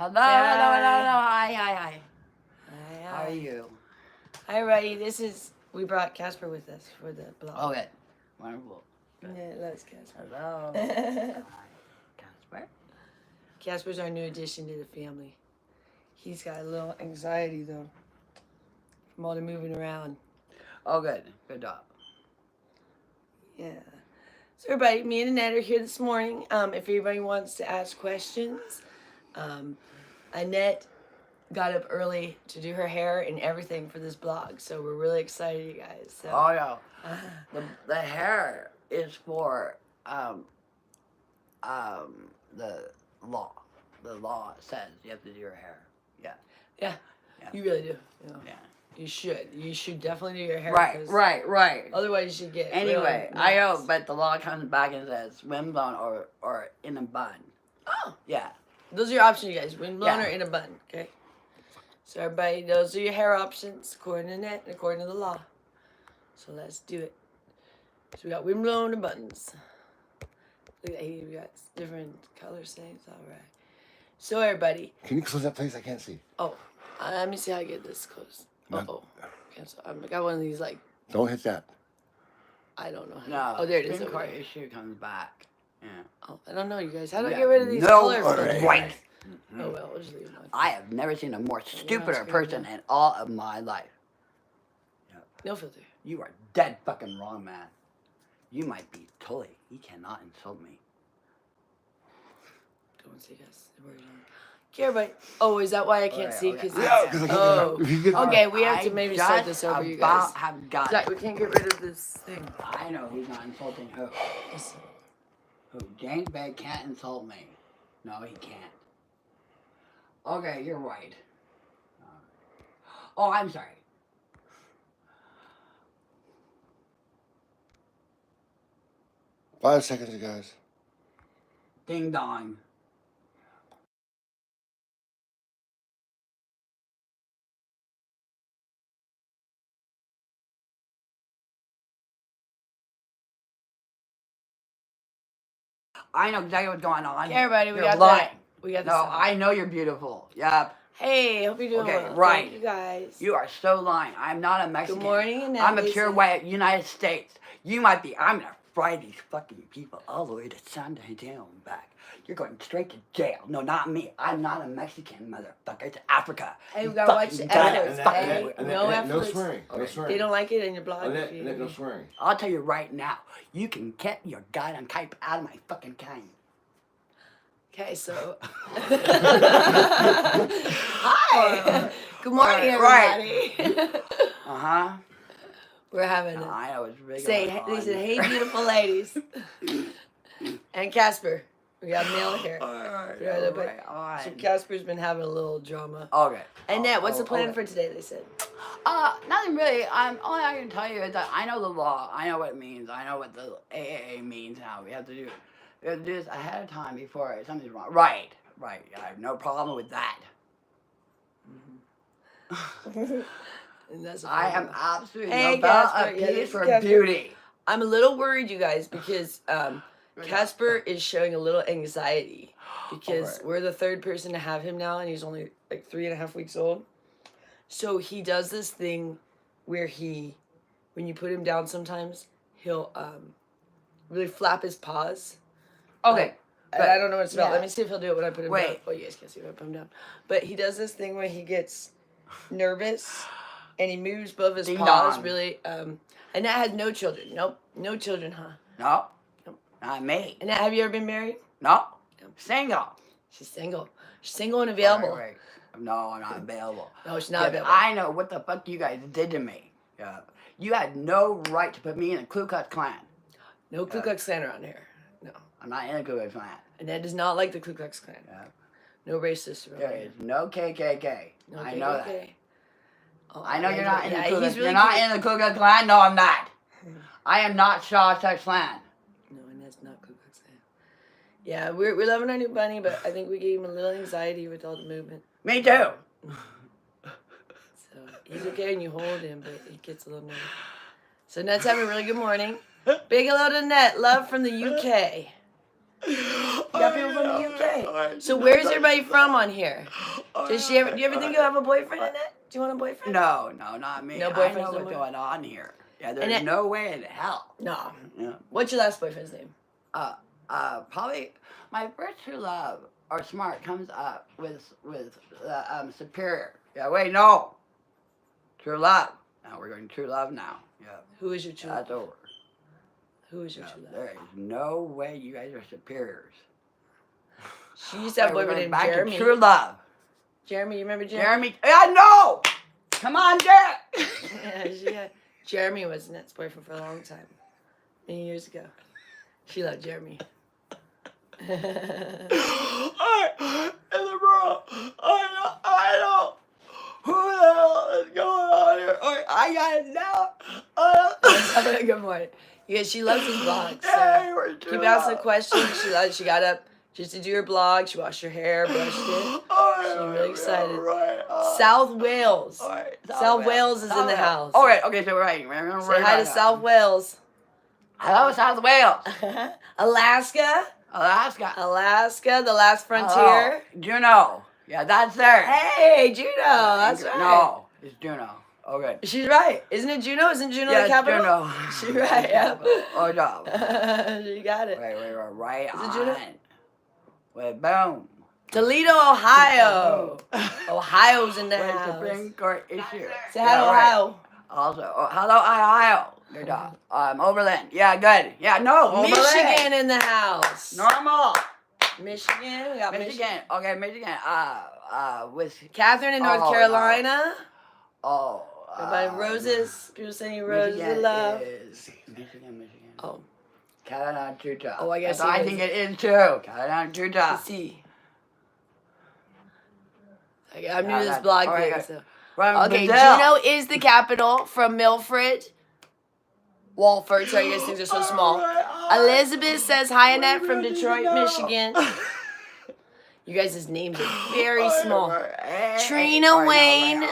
Hello, hello. Hi. Hi. How are you? Hi, everybody. We brought Casper with us for the blog. Okay. Wonderful. Yeah, that's Casper. Hello. Hi. Casper? Casper's our new addition to the family. He's got a little anxiety, though, from all the moving around. Oh, good. Good job. Yeah. So, everybody, me and Annette are here this morning. If anybody wants to ask questions, Annette got up early to do her hair and everything for this blog, so we're really excited, you guys. So, Oh, yeah. The hair is for the law. The law says you have to do your hair. Yeah. Yeah. You really do. Yeah. You should. You should definitely do your hair. Right. Otherwise, you should get. Anyway, really I know, but the law comes back and says windblown or in a bun. Oh. Yeah. Those are your options, you guys. Windblown Yeah. or in a bun. Okay. So everybody, those are your hair options according to Annette and according to the law. So let's do it. So we got windblown and buttons. Look at here, we got different color things. All right. So everybody. Can you close that place? I can't see. Oh, let me see how I get this close. Uh-oh. Cancel. I got one of these, like. Don't hit that. I don't know how. No. Oh, there it is. Supreme Over Court there. issue comes back. Yeah. Oh, I don't know, you guys. How do I Yeah. get rid of these No color filters? right. Oh, well, we'll just leave them on. I have never seen a more stupider screwed person up. in all of my life. No filter. You are dead fucking wrong, man. You might be totally. You cannot insult me. Go and see, guys. Okay, everybody. Oh, is that why I can't see? Okay. Because Yeah, because I can't oh. if you get Okay, we have to I maybe start just this over, you about guys. have got Zach, we can't get rid of this thing. I know he's not insulting who. Who? James Bay can't insult me. No, he can't. Okay, you're right. Oh, I'm sorry. $5 seconds, you guys. Ding dong. I know exactly what's going on. Okay, everybody, we You're got lying. that. We got this. No, I know you're beautiful. Yep. Hey, hope you're doing Okay, well. right. Thank you guys. You are so lying. I'm not a Mexican. Good morning, Annette. I'm a pure Lisa. white United States. You might be. I'm gonna fry these fucking people all the way to Sunday down and back. You're going straight to jail. No, not me. I'm not a Mexican, motherfucker. It's Africa. Hey, we You gotta watch fucking the got it. efforts. Fucking Hey, wait. no No efforts. swearing. No swearing. They don't like it in your blog. Annette, no swearing. I'll tell you right now. You can get your goddamn cape out of my fucking cane. Okay, so. Hi. Good morning, Right. everybody. Uh-huh. We're having No, a. I know it's really Say, going they on. said, hey, beautiful ladies. And Casper. We got male here. Alright, So Casper's been having a little drama. Okay. Annette, what's the plan okay. for today, they said? Nothing really. All I can tell you is that I know the law. I know what it means. I know what the AAA means now. We have to do this ahead of time before something's wrong. Right. I have no problem with that. And that's I am absolutely Hey, about Casper. a Yeah, piece this is for Casper. beauty. I'm a little worried, you guys, because Casper is showing a little anxiety because Okay. we're the third person to have him now, and he's only like 3.5 weeks old. So he does this thing where when you put him down, sometimes he'll really flap his paws. Okay. And I don't know what it's about. Yeah. Let me see if he'll do it when I put him down. Wait. Oh, you guys can't see if I put him down. But he does this thing where he gets nervous and he moves both his Ding paws dong. really. And that has no children. Nope. No children, huh? No. Nope. Not me. And have you ever been married? No. Single. She's single. She's single and available. Right. No, I'm not available. No, she's not Yeah, available. I know what the fuck you guys did to me. Yeah. You had no right to put me in a Ku Klux Klan. No Ku Klux Klan around here. No. I'm not in a Ku Klux Klan. And that does not like the Ku Klux Klan. Yeah. No racist around There here. is no KKK. No I know that. KKK. Oh, I know you're not in the Ku he's Klux. really You're not cute. in the Ku Klux Klan. No, I'm not. I am not Shaw Tech Klan. No, and that's not Ku Klux Klan. Yeah, we're loving our new bunny, but I think we gave him a little anxiety with all the movement. Me too. So he's okay when you hold him, but he gets a little nervous. So Net's having a really good morning. Big hello to Net. Love from the UK. You got people from the UK. So where's everybody from on here? Does she ever? Do you ever think you'll have a boyfriend, Annette? Do you want a boyfriend? No, not me. No I boyfriends, know no what's boy- going on here. Yeah, there's Annette- no way in hell. No. Yeah. What's your last boyfriend's name? Probably my first true love or smart comes up with superior. Yeah, wait, no. True love. Now we're going true love now. Yeah. Who is your true love? That's over. Who is your Yeah, true love? there is no way you guys are superiors. She used to have a We're boyfriend going named back Jeremy. to true love. Jeremy, you remember Jeremy? Jeremy. Yeah, no. Come on, Jared. Yeah, Jeremy was Annette's boyfriend for a long time. Many years ago. She loved Jeremy. Alright, and the bro, I know. Who the hell is going on here? Alright, I got it now. Good morning. Yeah, she loves his vlogs. Hey, So we're keep asking questions. She got up just to do her blog. She washed her hair, brushed it. She's really excited. South Wales. Alright, South Wales is in the house. Alright, okay, so we're right. Say hi to South Wales. Hello, South Wales. Alaska. Alaska. The last frontier. Hello. Juneau. Yeah, that's there. Hey, Juneau. That's right. No, it's Juneau. Okay. She's right. Isn't it Juneau? Isn't Juneau the capital? Juneau. She's right, yeah. Oh, no. You got it. Wait, we're right Is it on. Juneau? Wait, boom. Toledo, Ohio. Ohio's in the Wait, house. Supreme Court issue. Say hi to Ohio. Also, hello, Ohio. Good job. Oberlin. Yeah, good. Yeah, no, Oberlin. Michigan in the house. Normal. Michigan. We got Michigan. Michigan. Okay, Michigan. With Catherine in North Oh, Carolina. oh. Everybody roses. People sending roses of love. Michigan. Oh. Canada, Utah. Oh, I guess That's what it I is. think it is too. Canada, Utah. Let's see. I'm new Yeah, to this that's- blog all right, thing. good. So. From Okay, Brazil. Juneau is the capital from Milford. Walford, sorry you guys things are so small. Elizabeth says hi, Annette from Detroit, Michigan. You guys' names are very small. Trina Wayne.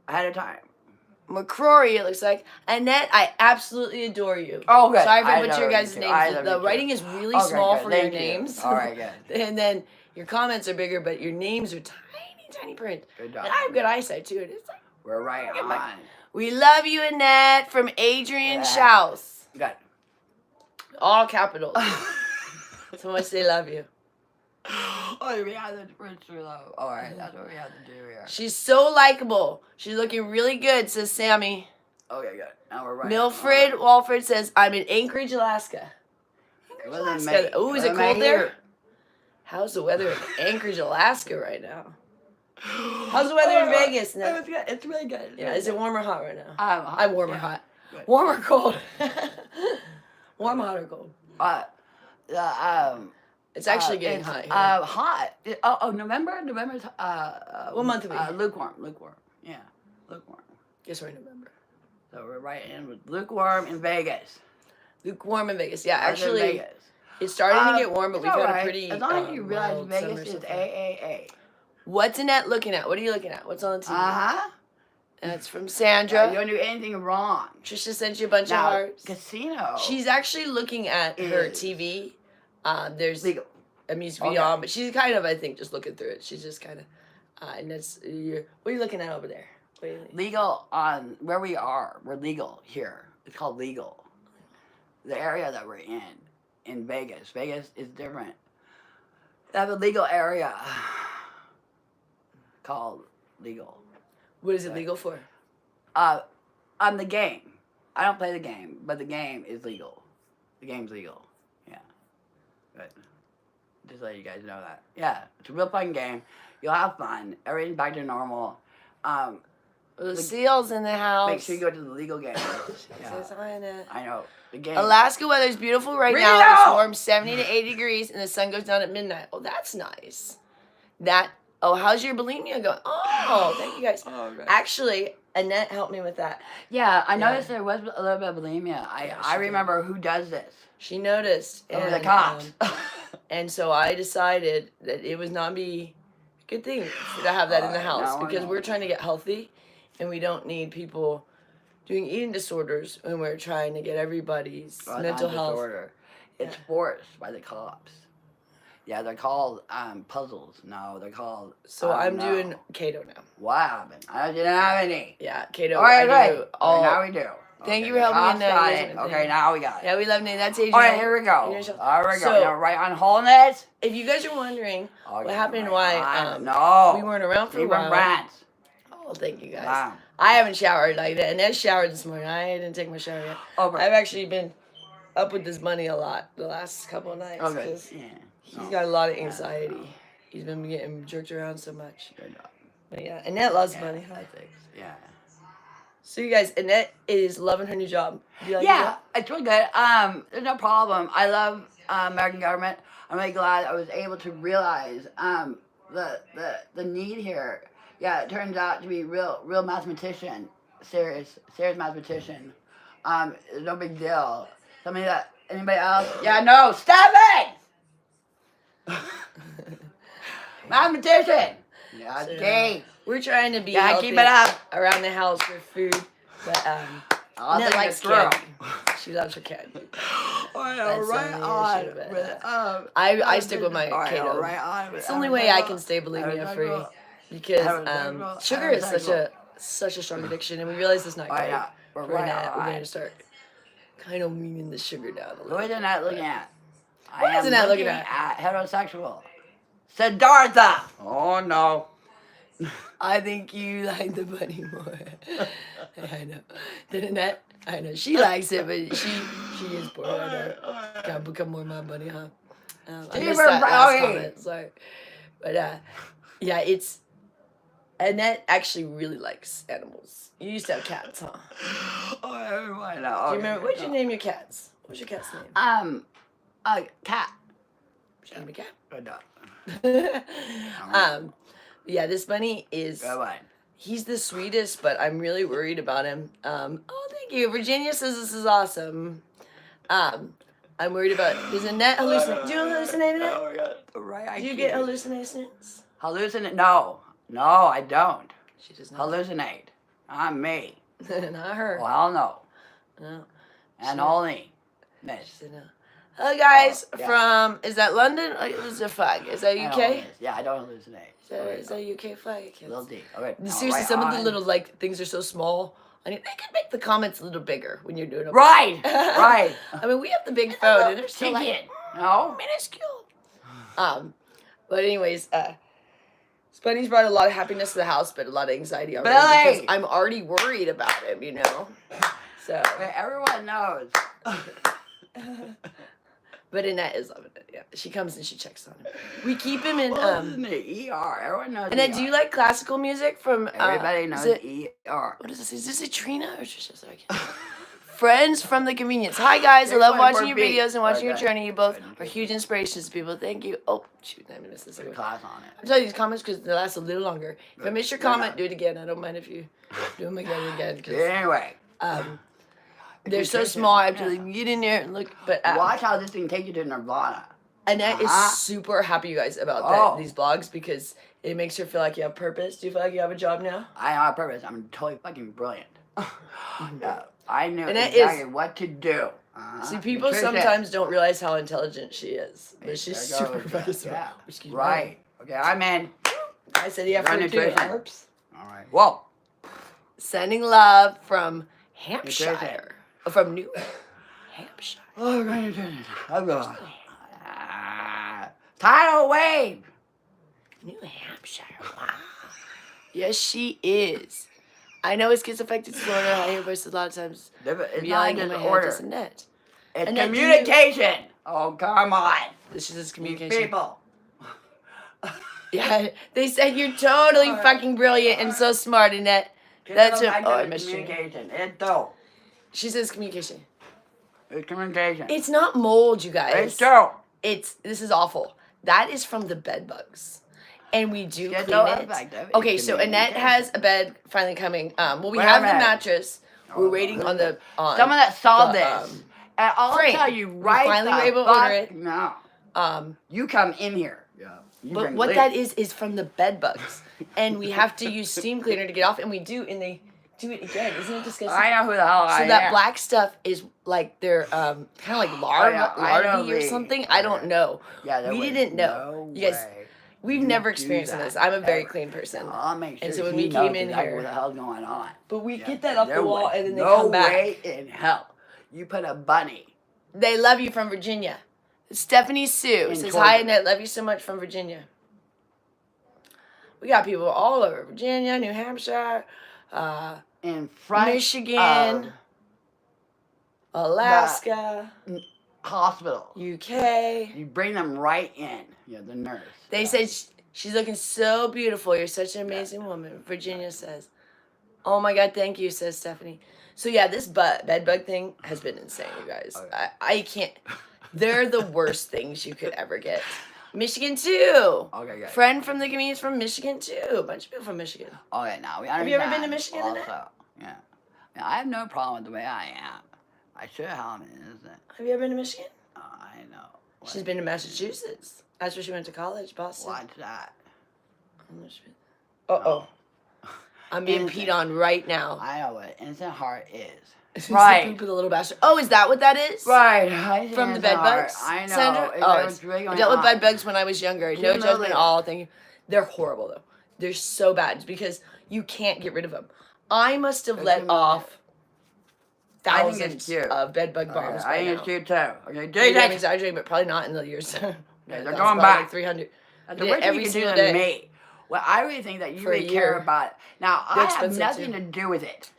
Ahead of time. McCrory, it looks like. Annette, I absolutely adore you. Oh, good. Sorry for I butchering love your you guys' too. names. I love The you too. writing is really Okay, small good. for Thank your you. names. All right, good. And then your comments are bigger, but your names are tiny print. Good job. And I have good eyesight too. It's like, We're right on. we love you, Annette, from Adrian Yeah. Schaus. Good. All capitals. So much they love you. Oh, we have the first true love. All right, that's what we have to do here. She's so likable. She's looking really good, says Sammy. Okay, good. Now we're right. Milfred Walford says, I'm in Anchorage, Alaska. Well, then, Alaska. mate. Oh, is it Well, cold mate, there? here. How's the weather in Anchorage, Alaska right now? How's the weather in Vegas now? It's good. It's really good. It's Yeah, really is it good. warm or hot right now? Hot. I'm warm or Yeah. hot. Good. Warm or cold? Warm, hot, or cold? It's actually getting it's, hot here. Hot. November. November's. What month are we? Lukewarm. Yeah, lukewarm. Guess we're in November. So we're right in with lukewarm in Vegas. Lukewarm in Vegas. Yeah, We're in actually, Vegas. it's starting to get warm, but It's we've had a alright. pretty As long as you realize mild Vegas summer is so far. AAA. What's Annette looking at? What are you looking at? What's on the TV? Uh-huh. And it's from You Sandra. don't do anything wrong. Trisha sent you a bunch of Now, hearts. casino. She's actually looking at her is TV. There's legal. a music video Okay. on, but she's kind of, I think, just looking through it. She's just kind of, and that's, what are you looking at over there? What are you looking- Legal on where we are. We're legal here. It's called legal. The area that we're in Vegas. Vegas is different. They have a legal area called legal. What is it legal for? On the game. I don't play the game, but the game is legal. The game's legal. Yeah. Good. Just let you guys know that. Yeah, it's a real fun game. You'll have fun. Everything's back to normal. The seals in the house. Make sure you go to the legal game. Yeah. Says hi, Annette. I know. The game. Alaska weather is beautiful right Read now. it out! It's warm, 70 to 80 degrees, and the sun goes down at midnight. Oh, that's nice. How's your bulimia going? Oh, thank you guys. Oh, right. Actually, Annette helped me with that. Yeah, I Yeah. noticed there was a little bit of bulimia. Yeah, I she remember who does this. She noticed. It was the cops. And so I decided that it was not be a good thing to have that in the house no, because no. we're trying to get healthy and we don't need people doing eating disorders when we're trying to get everybody's Well, mental not health. disorder. It's Yeah. forced by the cops. Yeah, they're called puzzles. No, they're called. So I'm no. doing keto now. What happened? I didn't have any. Yeah, keto. All right, I do good. all. Now we do. Thank you Okay, for helping me in the that. cops You got guys it. are- Okay, now we got it. Yeah, we love Nate. That's Adrian. All right, here we go. Here's your- There we go. So- Now, right on wholeness. If you guys are wondering what Okay, happened and right why on. No. we weren't around for We a were while. friends. Oh, thank you guys. Wow. I haven't showered like that. And Annette showered this morning. I didn't take my shower yet. Okay. I've actually been up with this bunny a lot the last couple of nights. Okay. 'Cause Yeah. he's got a lot of anxiety. He's been getting jerked around so much. Good job. But yeah, Annette loves Yeah, bunny. Huh? thanks. Yeah. So you guys, Annette is loving her new job. Do you like Yeah, it's really good. There's no problem. I love American government. I'm really glad I was able to realize the need here. Yeah, it turns out to be real mathematician, serious mathematician. It's no big deal. Something that anybody else. Yeah, no, stop it. Mathematician. Yeah, So, okay. We're trying to be Yeah, healthy keep it up. around the house for food, but I'll Annette think likes it through. candy. She loves her candy. I know, That's right something on. you should have With, I stick with my all right, keto. right on. It's the only way I can stay bulimia free because sugar is such a strong addiction, and we realize it's not Oh, great yeah. We're for right Annette. We're on. going to start kind of weaning the sugar down a little. Who is Annette looking at? What I is am Annette looking at? heterosexual. Siddhartha. Oh no. I think you like the bunny more. I know. Than Annette. I know she likes it, but she is bored. I know. Gotta become more my bunny, huh? I missed that last comment. Sorry, but yeah, it's Annette actually really likes animals. You used to have cats, huh? Oh, everyone. No. Do you remember? What'd you name your cats? What's your cat's name? Cat. Should I name a cat? Good dog. Yeah, this bunny is. Good one. He's the sweetest, but I'm really worried about him. Oh, thank you. Virginia says this is awesome. I'm worried about. Does Annette hallucinate? Do you hallucinate, Annette? Oh my God. Right. Do you get hallucinations? Hallucinate? No, I don't. She does not. Hallucinate. Not me. Not her. Well, no. No. And She- only. She Miss. said no. Hello, guys. Oh, yeah. From is that London? Or is it flag? Is that And UK? only. Yeah, I don't hallucinate. Is that UK flag? I can't Little see. D. Okay. no, Seriously, right some of the on. little like things are so small. I mean, they could make the comments a little bigger when you're doing it. Right. Right. I mean, we have the big phone, and they're still like Ticket. No. minuscule. But anyways, Bunny's brought a lot of happiness to the house, but a lot of anxiety already Billy! because I'm already worried about him, you know. So, Okay, everyone knows. but Annette is loving it. Yeah, she comes and she checks on him. We keep him in. Well, isn't it ER? Everyone knows. Annette, ER. do you like classical music from? Everybody knows is it, ER. what is this? Is this a Trina or just sorry? Friends from the convenience. Hi guys, I love Everyone watching for your beat. videos and watching your Okay. journey. You both Good. are huge inspirations to people. Thank you. Oh shoot, I missed this. Put a class on it. I'm telling you these comments because they last a little longer. If I Good. miss your Yeah. comment, do it again. I don't mind if you do them again because Anyway, they're so Nutrition. small. I have to like, get in there and look. But watch how this thing takes you to Nirvana. Annette Uh-huh. is super happy, you guys, about Oh. these vlogs because it makes her feel like you have purpose. Do you feel like you have a job now? I am on purpose. I'm totally fucking brilliant. Yeah, I knew And it exactly what to do. See, people Nutrition. sometimes don't realize how intelligent she is, but she's There super goes. fucking smart. Yeah. Excuse me. Right. Okay, I'm in. I said yeah Run for 2 nutrition. hours. All right. Whoa. Sending love from Hampshire. Nutrition. From New Hampshire. Oh, right. I'm going. Tidal wave. New Hampshire. Wow. Yes, she is. I know it's kids affected disorder. I hear voices a lot of times It's yelling not in my just head. order. Just Annette. It's Annette, do you- communication. Oh, come on. This is These communication. people. Yeah, they said you're totally fucking brilliant and so smart, Annette. That's People her. like Oh, I this missed you. communication. It's dope. She says communication. It's communication. It's not mold, you guys. It's dope. This is awful. That is from the bed bugs. And we do Get clean no it. effective. Okay, It's so Annette communication. has a bed finally coming. Well, we Wait a have the minute. mattress. We're waiting on the Someone that saw the, this. And I'll Frank, tell you we right finally the were able to fuck order it. No. You come in here. Yeah. You But bring what Lee. that is from the bed bugs. And we have to use steam cleaner to get off, and we do, and they Do it again. Isn't it disgusting? I know who the hell I So am. that black stuff is like they're kind of like larvae or something. I don't know. Yeah, there We was didn't know. No You guys, way we've you never do experienced that this. I'm a very ever. clean person. No, I'll make sure And so when he we knows came in exactly here- what the hell's going on. But we Yeah, get that off the there wall was and then they no come back. way in hell you put a bunny. They love you from Virginia. Stephanie Sue In says, Georgia. hi, Annette. Love you so much from Virginia. We got people all over Virginia, New Hampshire, In front Michigan, of Alaska, hospital. UK. You bring them right in. Yeah, the nurse. They yeah. said she's looking so beautiful. You're such an amazing woman. Virginia says, oh my God, thank you, says Stephanie. So yeah, this bed bug thing has been insane, you guys. Okay. I can't. They're the worst things you could ever get. Michigan too. Okay, good. Friend from the community is from Michigan too. A bunch of people from Michigan. Okay, now we Have you ever been to understand Michigan, Annette? Also, yeah. Now, I have no problem with the way I am. I should have an innocent. Have you ever been to Michigan? I know. What, She's been to Massachusetts. That's where she went to college, Boston. What's that? Uh-oh. I'm being Innocent. peed on right now. I know what innocent heart is. She's Right. the poop of the little bastard. Oh, is that what that is? Right. From the bed bugs? I know. Sandra? It Oh, was really I going dealt with on. bed bugs when I was younger. No Cumulative. judgment at all. Thank you. They're horrible though. They're so bad because you can't get rid of them. I must have They're let cumulative. off I think it's thousands cute. of bed bug Okay, bombs I by think now. it's cute too. Okay, Maybe I'm Jason. exaggerating, but probably not in the years. they're That's going probably back. Like 300. That's We the did worst every you can do single than day. me. Well, I really think that you For a really care year. about it. Now, They're I have expensive, nothing too. to do with it.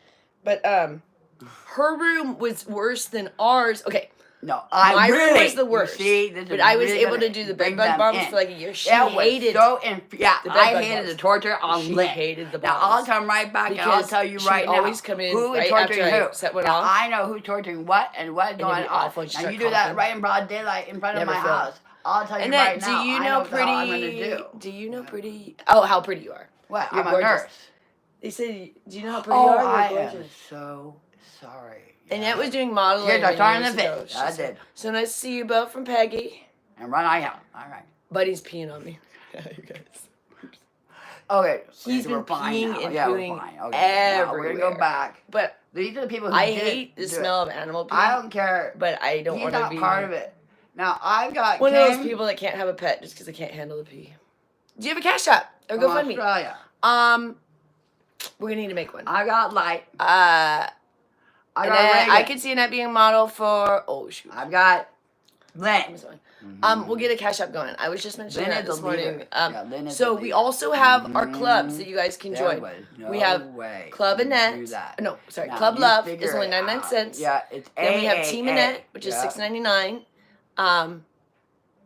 But her room was worse than ours. Okay, No, I my really. room was the worst. You see, this But is I was really able gonna to do the bring bed bug them bombs in. for like a year. She It was hated so yeah, the bed I bug hated bombs. the torture on She lit. hated the Now I'll bombs. come right back and I'll Because tell you she'd right now always come in who is right torturing after I who. set one Now off. I know who's torturing what and what's it'd going be on. awful and she'd Now start you do that coughing. right in broad daylight in front of Never my failed. house. I'll tell you Annette, right now. do you I know what the hell I'm gonna pretty? do. You know pretty? Oh, how pretty you are! What? You're I'm gorgeous. a nurse. They said, do you know how pretty Oh, you are? I You're am gorgeous. so sorry. Annette was doing modeling Here's a many sign years of it. ago. She I said, did. So nice to see you both from Peggy. And run I out. All right. Buddy's peeing on me. You guys. Okay. He's we're been fine peeing now. and Yeah, we're pooing fine. Okay. Now we're gonna everywhere. go back. But These are the people who I did hate the do smell it. of animal pee. I don't care. But I don't He's want to not be part of it. Now I've got one of Kim those people that can't have a pet just because they can't handle the pee. Do you have a Cash App or from GoFundMe? Australia. We're gonna need to make one. I got light. I I got Reagan. could see Annette being a model for. Oh shoot. I've got Lynn. Amazon. We'll get a Cash App going. I was just mentioning Lynn that is this the leader. morning. Yeah, Lynn is So the we leader. also have our clubs that you guys can There join. was no We have way Club you could Annette. do that. No, sorry, Now, Club you Love figure is only it 99 out. cents. Yeah, it's Then we have AAA. Team Annette, which is Yeah. $6.99.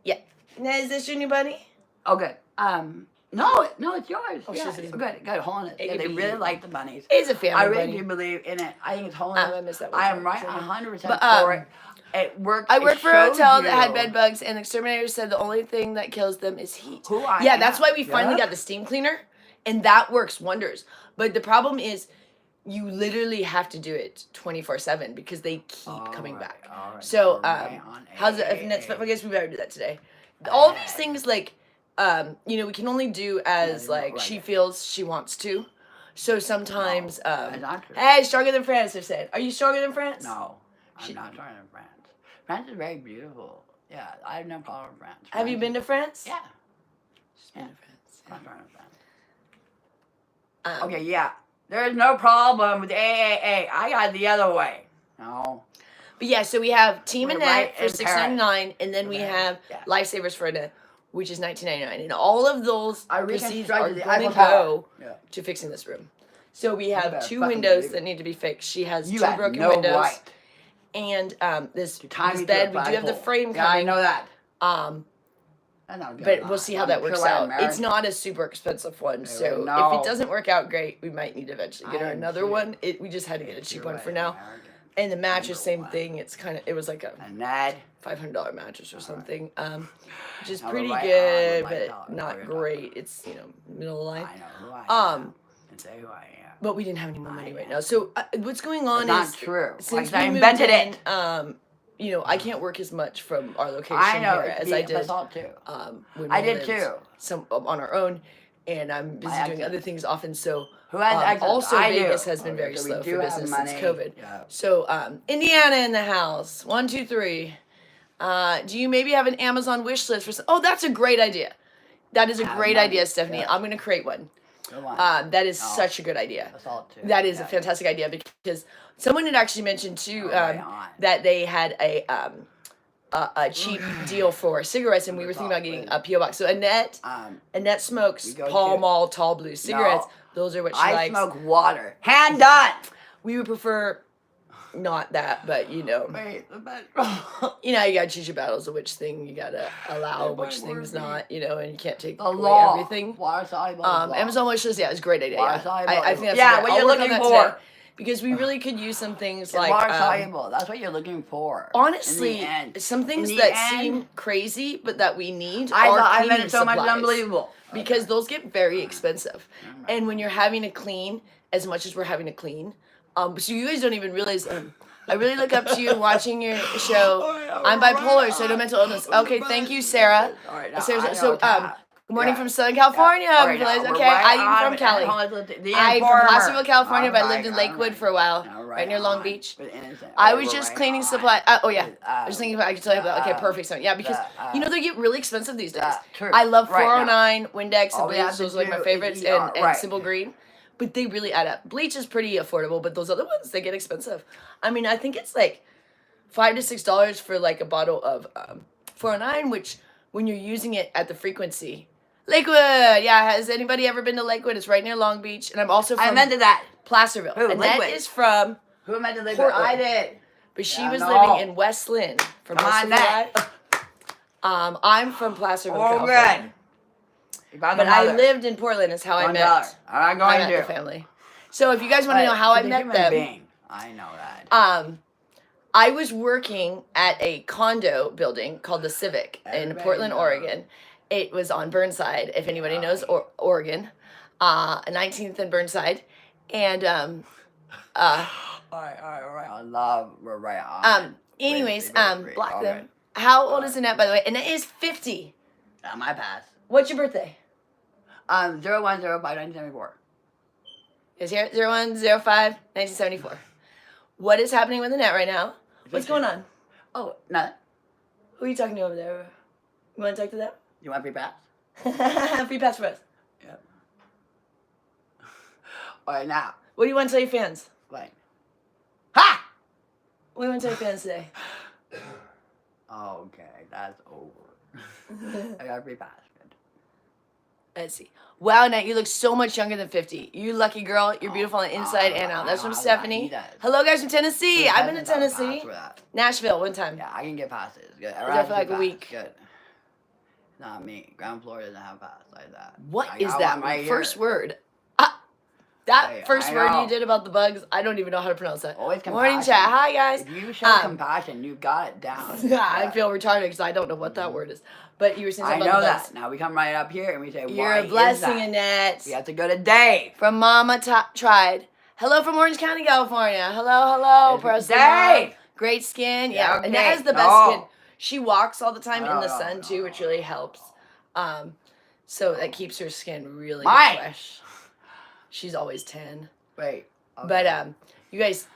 Yeah. Annette, is this your new bunny? Okay. No, it's yours. Oh, yeah, she says- good. Hold on. It Yeah, could they be- really like the bunnies. It's a family I really bunny. do believe in it. I think it's holding. I missed that one. I am right Sorry. 100% But, for it. It works. I it worked for a shows hotel that had you bed bugs, and the exterminator said the only thing that kills them is heat. Who I Yeah, am. that's why we finally Yeah. got the steam cleaner, and that works wonders. But the problem is, you literally have to do it 24/7 because they keep coming back. all right, So, we're right on how's it? If Annette's, I guess we better do that today. All these things, like, we can only do as they're not like right. she feels she wants to. So sometimes, that's not true. hey, stronger than France, they're saying. Are you stronger than France? No, I'm She- not trying to France. France is very beautiful. Yeah, I have no problem with France. Have you been to France? Yeah. She's been to France. I'm not trying to France. Um, Okay, yeah. There's no problem with AAA. I got it the other way. No. But yeah, so we have Team We're Annette right for in $6.99, and then we Okay, have yeah. Lifesavers for Annette, which is $19.99, and all of those I proceeds are reconstructed the going to Eiffel Tower. go Yeah. to fixing this room. So we You have better 2 fucking windows believe it. that need to be fixed. She has You 2 have broken no windows, right and this to tie this me to a bed. We do have the flagpole. frame Yeah, I coming. know that. That's not good But enough. we'll see how I'm that a works pure out. American. It's not a super expensive one, so if no. it doesn't work out great, we might need to eventually get her I am another too. one. We just had to get a cheap Pure one for now. American. And the mattress, Number same one. thing. It was like a Annette. $500 mattress or something, which is Now we're pretty right on good, with my but dog. not We're great. It's middle of the I line. know who I am. And say who I am. But we didn't have any more money I right know. now. So what's going on That's is not true. since Like, we I moved invented in, it. I can't work as much from our location I know. here It's as I the did assault too. when I we did lived too. Some on our own. and I'm busy My doing accent. other things often. So Who has accents? also I Vegas do. has been very So we slow do for have business money. since COVID. Yeah. So Indiana in the house. 1, 2, 3. Do you maybe have an Amazon wish list for? Oh, that's a great idea. That is a Have great money. idea, Stephanie. Yeah. I'm gonna create one. Good one. That is Oh. such a good idea. That's all too. That is Yeah. a fantastic idea because someone had actually mentioned too Right on. that they had a cheap deal for cigarettes, and we were thinking about getting a PO box. So Annette smokes we go Pall to- Mall tall blue cigarettes. No. Those are what she I likes. smoke water. Hand done. We would prefer not that, but Wait, you know, you gotta choose your battles of which thing you gotta allow, It which might things work. not, you know, and you can't take the away law. everything. Water soluble. law. Amazon wish list, yeah, it's a great idea. Water Yeah. soluble. I think that's Yeah, good. what I'll you're work on looking that for. today, because we really could use some things It's like water soluble. That's what you're looking for. honestly, In the end. some things In the that end, seem crazy but that we need I are thought I cleaning meant it so much supplies. unbelievable. Because those get very expensive. And when you're having to clean as much as we're having to clean, so you guys don't even realize, I really look up to you watching your show. I'm bipolar, so no mental illness. Okay, thank you, Sarah. All right, now Sarah, I so, know Kat. good morning Yeah. from Southern California. All right, Realize, now, we're okay, right I'm on from Cali. the I'm from informer. Placerville, California, but I All lived in right, Lakewood all for a while, All right near Long on. Beach. But innocent. I Right, was we're just right cleaning on. supply. Oh yeah, With, I was thinking if I could tell you about. Okay, perfect. So yeah, because you know they get really expensive these days. True. I love Right, 409, Windex, all and we have Bleach. to Those are like my do is favorites, eat and, our- and right. Simple Green. But they really add up. Bleach is pretty affordable, but those other ones they get expensive. I mean, I think it's like $5 to $6 for like a bottle of 409, which when you're using it at the frequency. Lakewood, yeah. Has anybody ever been to Lakewood? It's right near Long Beach, and I'm also from I invented that. Placerville. Who, And that Lakewood? is from, Who invented the Portland. I did. but she Yeah, was no. living in West Lynn for Come most on, of her Annette. life. I'm from Placerville, Oh, California. good. You found But the I mother. lived in Portland. Is how I $1. met. I'm not I going met the to. family. So if you guys want to know how I She's a met human them, being. I know that. I was working at a condo building called the Civic in Everybody Portland, knows. Oregon. It was on Burnside, if anybody knows Oregon, 19th and Burnside, and All right. I love. We're right on. anyways, Wait, block all them. right. How old is Annette, by the way? Annette is 50. My pass. What's your birthday? 0105-1974. Is here 0105 1974. What is happening with Annette right now? What's going on? Oh, nothing. Who are you talking to over there? You want to talk to them? You want free pass? Free pass for us. Yep. All right, now. What do you want to tell your fans? Like. Ha! What do you want to tell your fans today? Okay, that's over. I got a free pass. Good. Let's see. Wow, Annette, you look so much younger than 50. You lucky girl. You're beautiful on the inside and out. That's from Stephanie. He does. Hello, guys from Tennessee. I've been to Doesn't have a pass Tennessee. for that. Nashville one time. Yeah, I can get passes. Good. I there have for like a pass. week. Good. Not me. Ground floor doesn't have a pass like that. What I is got that one right first here. word? That Hey, first I word know. you did about the bugs, I don't even know how to pronounce that. Always Morning compassion. chat. Hi, guys. If you show compassion, you got it down. Yeah, I feel retarded because I don't know what that word is. But you were saying I something know about the bugs. that. Now we come right up here and we say, You're why a blessing, is that? Annette. We have to go to Dave. From Mama Tried. Hello from Orange County, California. Hello. It's Preston. Dave. Mom. Great skin. Yeah, Yeah, okay. Annette has the best No. skin. She walks all the time in the No, sun too, which really helps. So that keeps her skin really Mike. fresh. She's always 10. Wait. Okay. But you guys,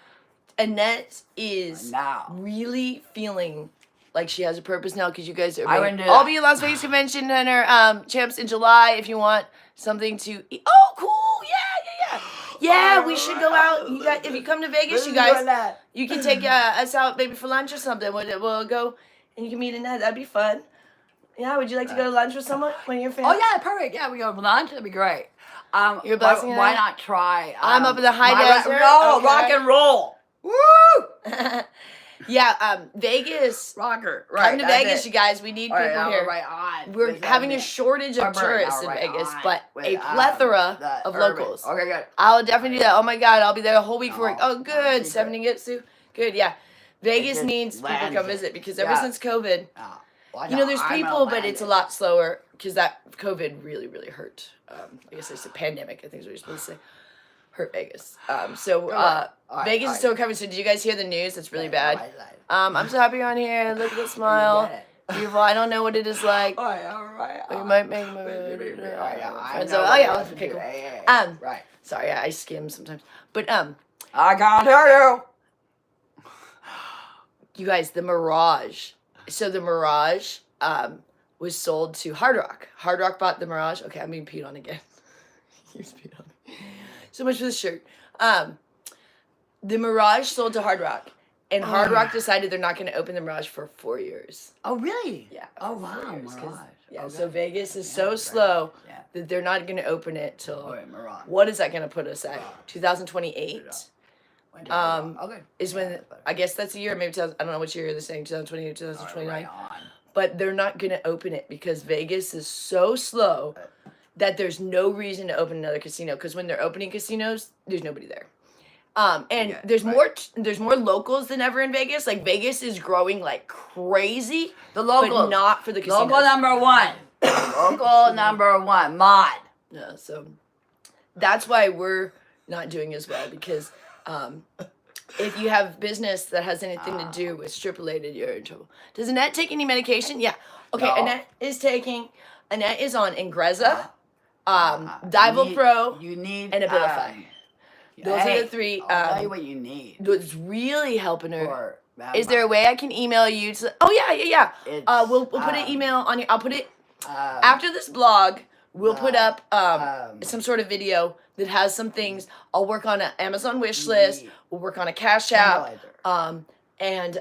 Annette is Now. really feeling like she has a purpose now because you guys are. I wouldn't do I'll that. be at Las Vegas Convention Center champs in July if you want something to eat. Oh, cool! Yeah. We should go out. You guys, if you come to Vegas, you guys, you can take us out maybe for lunch or something. We'll go and you can meet Annette. That'd be fun. Yeah, would you like to go to lunch with someone when you're fans? Oh yeah, perfect. Yeah, we go for lunch. That'd be great. You're blessing why it. not try? I'm up in the high my desert. No, Okay. rock and roll. Woo! Yeah, Vegas. Rocker. Right. Come to that's Vegas, it. you guys. We need All right, people now here. we're right on. We're with having a that shortage of Urban, tourists in now right Vegas, on but with, a plethora the of urban. locals. Okay, good. I will definitely do that. Oh my God, I'll be there a whole week for work. Oh, Oh, good. secret. 70 gets to. Good, yeah. Vegas just needs people to lands come it. visit because ever Yeah. since COVID, Watch you know, out, there's I'm gonna people, but land it's a it. lot slower because that COVID really, really hurt. I guess it's a pandemic, I think is what you're supposed to say. Hurt Vegas. So All right, Vegas all is still right. recovering. So did you guys hear the news? That's really Yeah, bad. right. I'm so happy you're on here. Look at the smile. get it. People, I don't know what it is like. All right. We might make friends. Oh yeah, okay, cool. Right. Sorry, I skim sometimes. But I can't hear you. you guys, the Mirage. So the Mirage was sold to Hard Rock. Hard Rock bought the Mirage. Okay, I'm being peed on again. He's peed on me. So much for the shirt. The Mirage sold to Hard Rock. And Hard Rock decided they're not going to open the Mirage for 4 years. Oh, really? Yeah. Oh, for 4 wow. years, 'cause- Mirage. Yeah, Okay. so Vegas is Yeah, so right. slow Yeah. that they're not going to open it till... Oh, wait, Mirage. What is that going to put us at? 2028 Okay. is when... Yeah, that's better. I guess that's a year, maybe... I don't know which year they're saying, 2028, All right, 2029. right on. But they're not going to open it because Vegas is so slow that there's no reason to open another casino. Because when they're opening casinos, there's nobody there. And Yeah, there's right. there's more locals than ever in Vegas. Like Vegas is growing like crazy, The local. but not for the casinos. Local number one. Local number one. Mod. Yeah, so that's why we're not doing as well because if you have business that has anything to do with strip related, you're in trouble. Does Annette take any medication? Yeah. Okay, No. Annette is on Ingrezza, Dival-Pro, You need and Abilify. Those are the three. I'll tell you what you need. What's really helping her. For Is there a way I can email you to? Oh yeah. It's, We'll put an email on your. I'll put it um, after this blog. We'll put up um, some sort of video that has some things. I'll work on an Amazon wish list. We'll work on a Cash App. And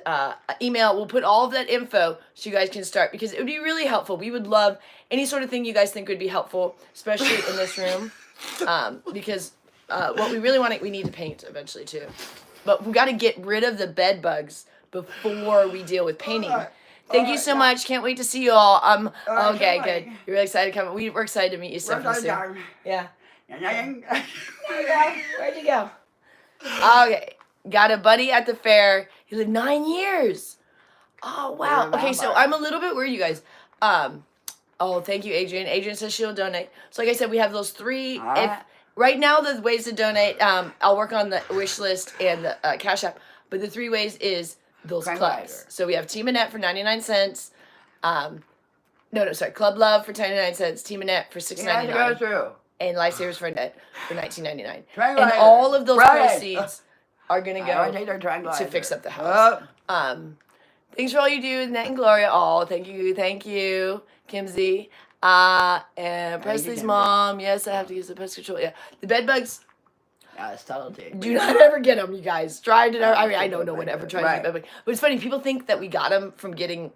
email. We'll put all of that info so you guys can start because it would be really helpful. We would love any sort of thing you guys think would be helpful, especially in this room, because what we really want we need to paint eventually too. But we got to get rid of the bed bugs before we deal with painting. Thank you so much. Can't wait to see you all. Okay, good. You're really excited to come. We're excited to meet you, Stephanie. Soon. Yeah. Where'd you go? Okay. Got a buddy at the fair. He lived 9 years. Oh wow. Okay, so I'm a little bit worried, you guys. Oh, thank you, Adrian. Adrian says she'll donate. So like I said, we have those three. If right now the ways to donate, I'll work on the wish list and the Cash App. But the 3 ways is those clubs. So we have Team Annette for 99 cents. Club Love for 99 cents. Team Annette for $6.99. Go through. And Lifesavers for Annette for $19.99. Tranquilizer. And all of those Right. proceeds are gonna go to fix up the house. Thanks for all you do, Annette and Gloria. Oh, thank you, Kimsey. And Presley's Kimsey. mom. Yes, I have to use the pest control. Yeah, the bed bugs. Subtlety. Do not ever get them, you guys. I don't know whatever. Try to get bed bug. But it's funny. People think that we got them from getting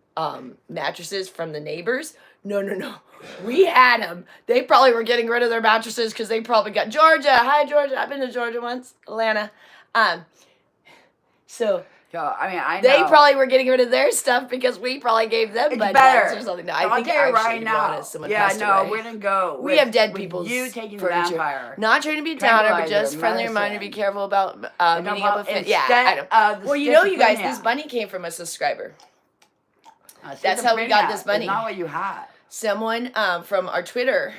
mattresses from the neighbors. No. We had them. They probably were getting rid of their mattresses because they probably got Georgia. Hi, Georgia. I've been to Georgia once. Atlanta. So I know. they probably were getting rid of their stuff because we probably gave them It's bed better. bugs or something. No, I'll I think tell you actually, right to be now. honest, someone passed away. We're gonna go. We have dead with people's you taking the furniture. vampire. Not trying to be a downer, but just Tranquilizer, friendly reminder to be medicine. careful about meeting up with it. Yeah, Instead I know. of the Well, you know, you guys, schizophrenia. this bunny came from a subscriber. That's how we got this bunny. It's not what you had. Someone from our Twitter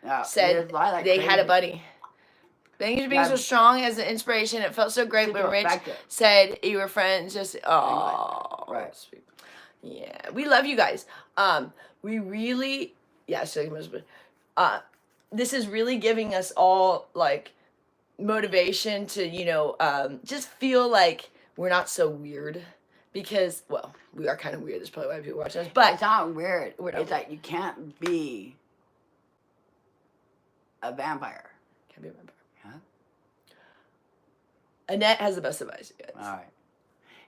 Yeah. said You just lie like they had a crazy. bunny. Thank you for being so strong as an inspiration. It felt so great when Super Rich effective. said you were friends. Just Right. sweet. Yeah, we love you guys. We really, this is really giving us all like motivation to just feel like we're not so weird because we are kind of weird. That's probably why people watch us. But It's not weird. We're not It's like you can't be a vampire. can't be a vampire. Huh? Annette has the best advice, you guys. All right.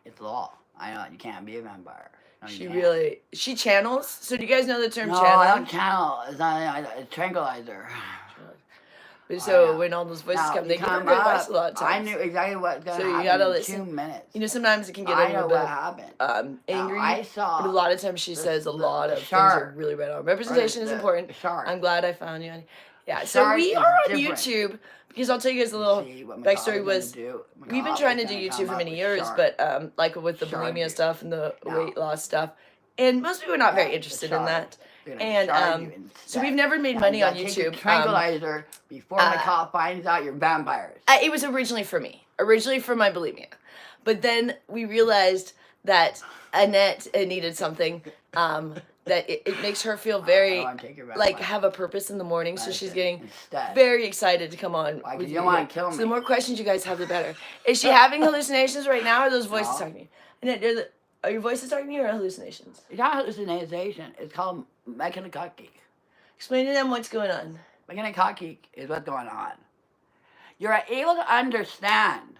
It's law. I know you can't be a vampire. No, you can't. She channels. So do you guys know the term No, channel? I don't channel. It's not a tranquilizer. So know. when all those voices Now, come, you they give come good advice up, a lot of I times. knew exactly what's going to So you happen gotta in listen. 2 minutes. Sometimes it can get a I little know bit what happened. angry. I saw. But a lot of times she the- says a the lot of things shark. are really right on. Representation is The important. Shark. I'm glad I found you. Yeah, so Shark we is are on different. YouTube because I'll tell you guys a little See what backstory McCall was. gonna do. We've been McCall trying to is do gonna YouTube come for up many with years, shark. but like with the Shark bulimia you. stuff and the No. weight loss stuff, and most people are not very Yeah, interested the in shark. that. They're gonna And shark you so instead. we've never made Now, money you on gotta take the YouTube. Tranquilizer before McCall finds out you're vampires. It was originally for me, originally for my bulimia. But then we realized that Annette needed something. That it makes her feel I very want to take your back. like have a purpose in the morning. So she's getting Instead. very excited to come on. Why, 'cause with you don't want here. to kill So me. the more questions you guys have, the better. Is she having hallucinations right now, or are those voices No. talking to you? Annette, are your voices talking to you or hallucinations? It's not hallucination. It's called mechanokaki. Explain to them what's going on. Mechanokaki is what's going on. You're able to understand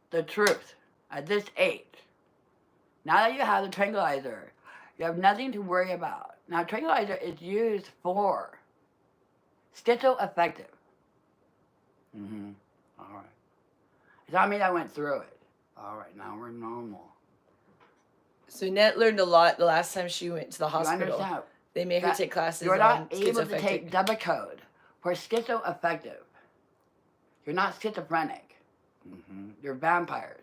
the truth at this age. Now that you have the tranquilizer, you have nothing to worry about. Now, tranquilizer is used for schizoaffective. Mm-hmm. All right. It's not me that went through it. All right, now we're normal. So Annette learned a lot the last time she went to the You hospital. understand? They made her take classes You're on not able to schizoaffective. take double code for schizoaffective. You're not schizophrenic. Mm-hmm. You're vampires.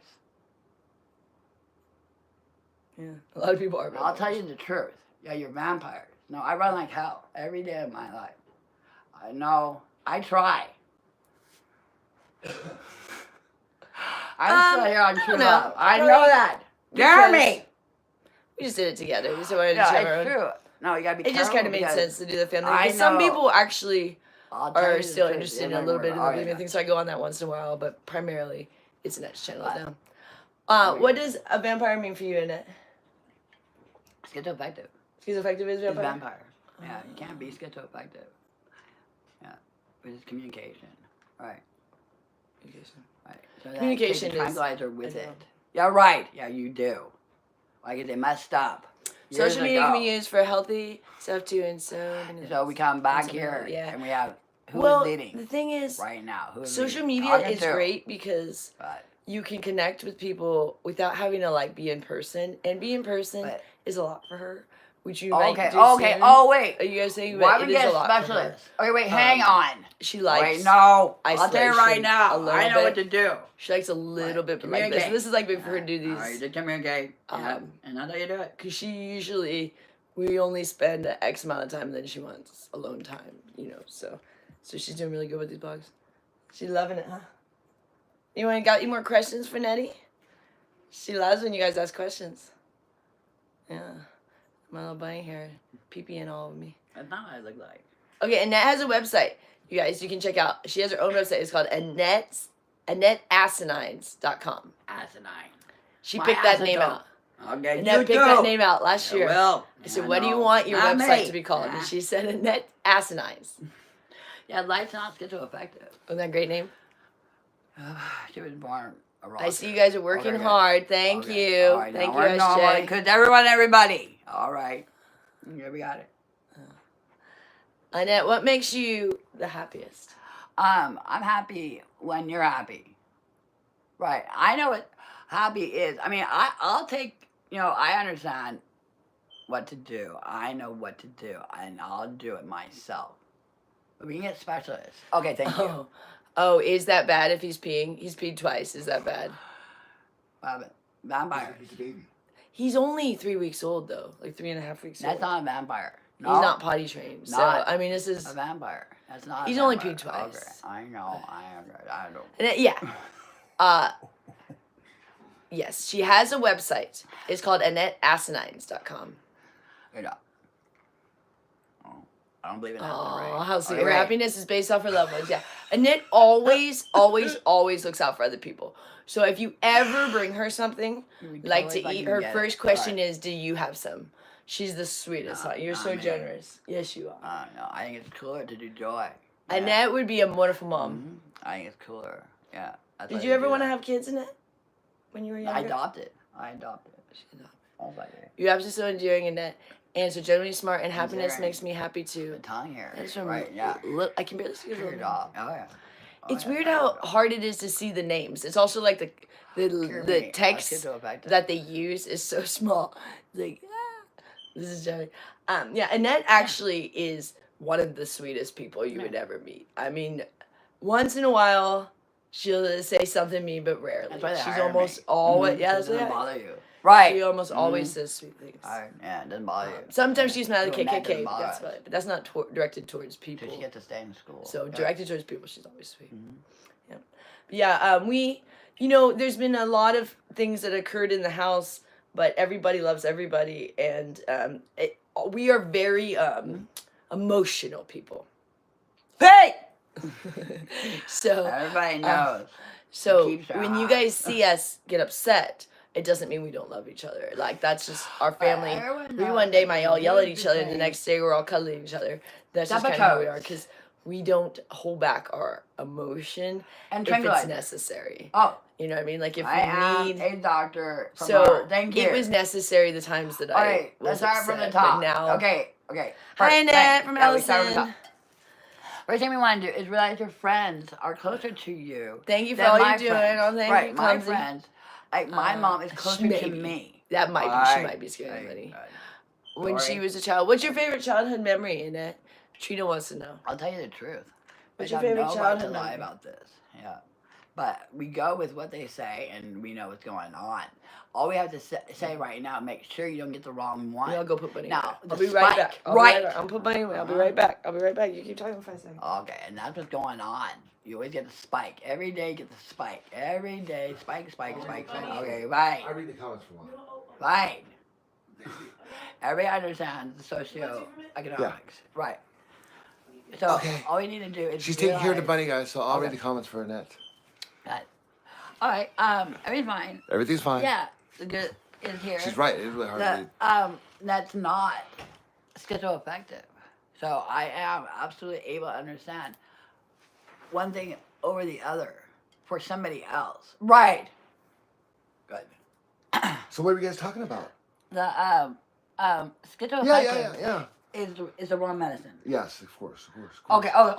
Yeah, a lot of people are. I'll tell you the truth. Yeah, you're vampires. No, I run like hell every day of my life. I know. I try. I'm still here on True Love. I know that. Jeremy! We just did it together. We just wanted to Yeah, share our it's own. true. No, you gotta be It careful. just kind of made because sense to do the family. I Because some know. people actually I'll tell are you the still truth. interested in You're a little not bit of the gonna- believing things. So I go on that once in a while, but primarily it's Annette's channel Right. now. What does a vampire mean for you, Annette? Schizoaffective. Schizoaffective is It's vampire? vampire. Yeah, you can't be schizoaffective. Yeah, which is communication. Right. Right. So then Communication take the is- tranquilizer with I it. know. Yeah, right. Yeah, you do. Like they messed up. years Social media ago. can be used for healthy stuff too, and so. So we come back Something here else, yeah. and we have who's Well, leading the thing is, right now. Who's social leading? media Talking is to. great because But, you can connect with people without having to like be in person, and be in person but is a lot for her, which you might okay, do okay. soon. Oh wait. Are you guys saying Why it would we is get a a lot for her? specialist? Okay, wait. Hang on. She likes. Wait, no. I'll tell you isolation right a now. little I know what bit. to do. She likes a little bit, but like this. Communicate. This is like big for her to do All right, these. you communicate. Yeah, Um, and that's how you do it. Cause she usually, we only spend X amount of time, and then she wants alone time. You know, so she's doing really good with these blogs. She's loving it, huh? Anyone got any more questions for Nettie? She loves when you guys ask questions. Yeah. My little bunny hair pee-peeing all over me. That's not what I look like. Okay, Annette has a website. You guys, you can check out. She has her own website. It's called AnnetteAsinines.com. Asinine. She My picked that name acetone. out. Okay, Annette you picked too. that name out last year. Well, I said, what do you want your Not website me. to be called? Nah. And she said Annette Asinines. Yeah, life's not schizoaffective. Isn't that a great name? She was born a rocker. I see you guys are working Okay. hard. Thank Okay. you. All right, Thank now you, we're normal. SJ. Because everybody. All right. Yeah, we got it. Annette, what makes you the happiest? I'm happy when you're happy. Right. I know what happy is. I mean, I'll take, I understand what to do. I know what to do, and I'll do it myself. But we can get specialists. Okay, thank you. Oh, is that bad if he's peeing? He's peed twice. Is that bad? Vampires. He's a baby. He's only 3 weeks old, though. Like 3.5 weeks That's old. not a vampire. No, He's not potty trained. So, Not I mean, this is... a vampire. That's not. He's a only vampire. peed twice. Okay, I know. I don't. And yeah. Yes, she has a website. It's called AnnetteAsinines.com. Oh, I don't believe in that. Oh, right? how sweet. Okay, Her right. happiness is based off her loved ones. Yeah. Annette always, always, always looks out for other people. So if you ever bring her something, We like totally to eat, fucking her get it. first question Right. is, do you have some? She's the sweetest. No, Huh? You're no, so man. generous. Yes, you are. No, I think it's cooler to do joy. Yeah. Annette would be a wonderful mom. Mhm. I think it's cooler. Yeah. That's why Did they you ever do want to that. have kids, Annette? When you were younger? I adopted. She adopted. I was like, hey, You're absolutely so endearing, Annette. And so genuinely smart, and happiness Endearing. makes me happy too. the tongue here. That's from Right, yeah. I can barely see your Figured little off. Oh, yeah. Oh, It's yeah, weird I how know. hard it is to see the names. It's also like the Kirby, text let's get to it back to- that they use is so small. It's like, this is Joey. Yeah, Annette actually is one of the sweetest people you would ever meet. I mean, once in a while she'll say something mean, but rarely. That's why they She's hire almost me. always Mhm, yeah. so That's it doesn't why bother you. Right. She almost always says sweet things. Yeah, it doesn't bother you. Sometimes she's mad at Well, that KKK. doesn't bother That's us. about it. But that's not directed towards people. So she gets to stay in school. So Yeah. directed towards people, she's always sweet. Yeah. But yeah, we, there's been a lot of things that occurred in the house, but everybody loves everybody, and we are very emotional people. Hey! So Everybody knows. so keeps her when you hot. guys see us get upset, it doesn't mean we don't love each other. Like, that's just our family. everyone We knows one day that might the all yell at difference each other, and the between- next day we're all cuddling each other. That's just Stop kind of how we it, are, toes. because we don't hold back our emotion And if it's tranquilizer. necessary. Oh, You know what I mean? Like, if I am we need... a doctor. From So, our, thank you. it was necessary the times that I Okay, was let's start from the upset, top. but now... Okay. Hi, First, Annette from yeah, we start from the Ellison. top. First thing we want to do is realize your friends are closer to you. Thank you for than all my you're doing. friends. Oh, thank right, you, my Clumsy. friends. Like, my mom is closer to maybe. me. That might be. She Alright. might be scaring money. Right. When Sorry. she was a child. What's your favorite childhood memory, Annette? Trina wants to know. I'll tell you the truth. What's I your have favorite no right to childhood lie memory? about this. Yeah. But we go with what they say, and we know what's going on. All we have to say right now, make sure you don't get the wrong one. I'll go put Bunny away. Now, I'll the be right spike, back. right. I'll put Bunny away. I'll be right back. I'll be right back. You keep talking for 5 seconds. Okay, and that's what's going on. You always get the spike. Every day you get the spike. Every day, spike. Okay, right. I read the comments for one. Right. Everybody understands the socioeconomics. Yeah. Right. So Okay. all we need to do is She's taking care of the realize- bunny, guys, so I'll Okay. read the comments for Annette. Right. All right. Everything's fine. Everything's fine. Yeah. The good is here. She's right. It is really hard to read. That's not schizoaffective. So I am absolutely able to understand one thing over the other for somebody else. Right. Good. So what are you guys talking about? The schizoaffective Yeah. is the wrong medicine. Yes, of course. Okay. Yeah,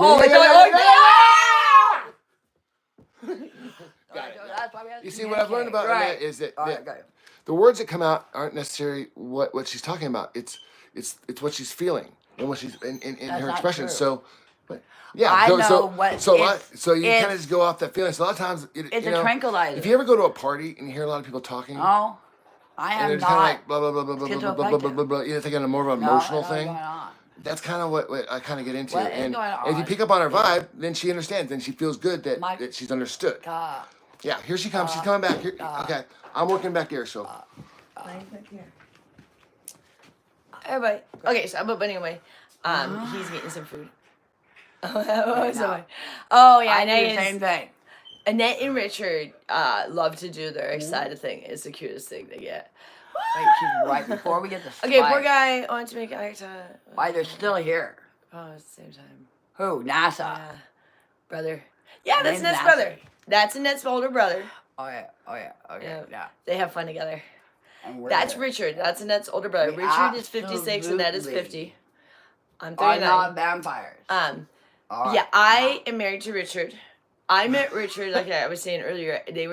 Got it. That's why we have to You see, what I've learned about communicate. Annette is that, All that right, got it. the words that come out aren't necessarily what she's talking about. It's what she's feeling and what she's in That's her not expression. true. So, but, yeah. I so, know so, what so, it's- so you kind it's- of just go off that feeling. So a lot of times, It's you a know, tranquilizer. if you ever go to a party and you hear a lot of people talking, No, I and am they're just kind of not. like blah blah blah blah blah blah blah blah blah blah blah. You're thinking of more of an No, emotional I know what's thing. going on. That's kind of what I kind of get into. What is And going if you on pick up on her is- vibe, then she understands. Then she feels good that, My- that she's understood. God. Yeah, here she comes. She's coming back. Here, okay, I'm working back here. So Everybody. Okay, so but anyway, he's getting some food. Oh, now. oh yeah, I do the Annette, same thing. Annette and Richard love to do their excited thing. It's the cutest thing they get. Wait, she's right before we get the spike. Okay, poor guy wanted to make eye contact. Why they're still here? Oh, at the same time. Who? NASA. Yeah. Brother. Yeah, that's Name's Annette's Nasty. brother. That's Annette's older brother. Oh yeah. Okay. Yeah. They have fun together. And we're That's there. Richard. That's Annette's older brother. We Richard is 56, Annette is absolutely 50. I'm Are 39. not vampires. All right. Yeah, I am married to Richard. I met Richard, like I was saying earlier. They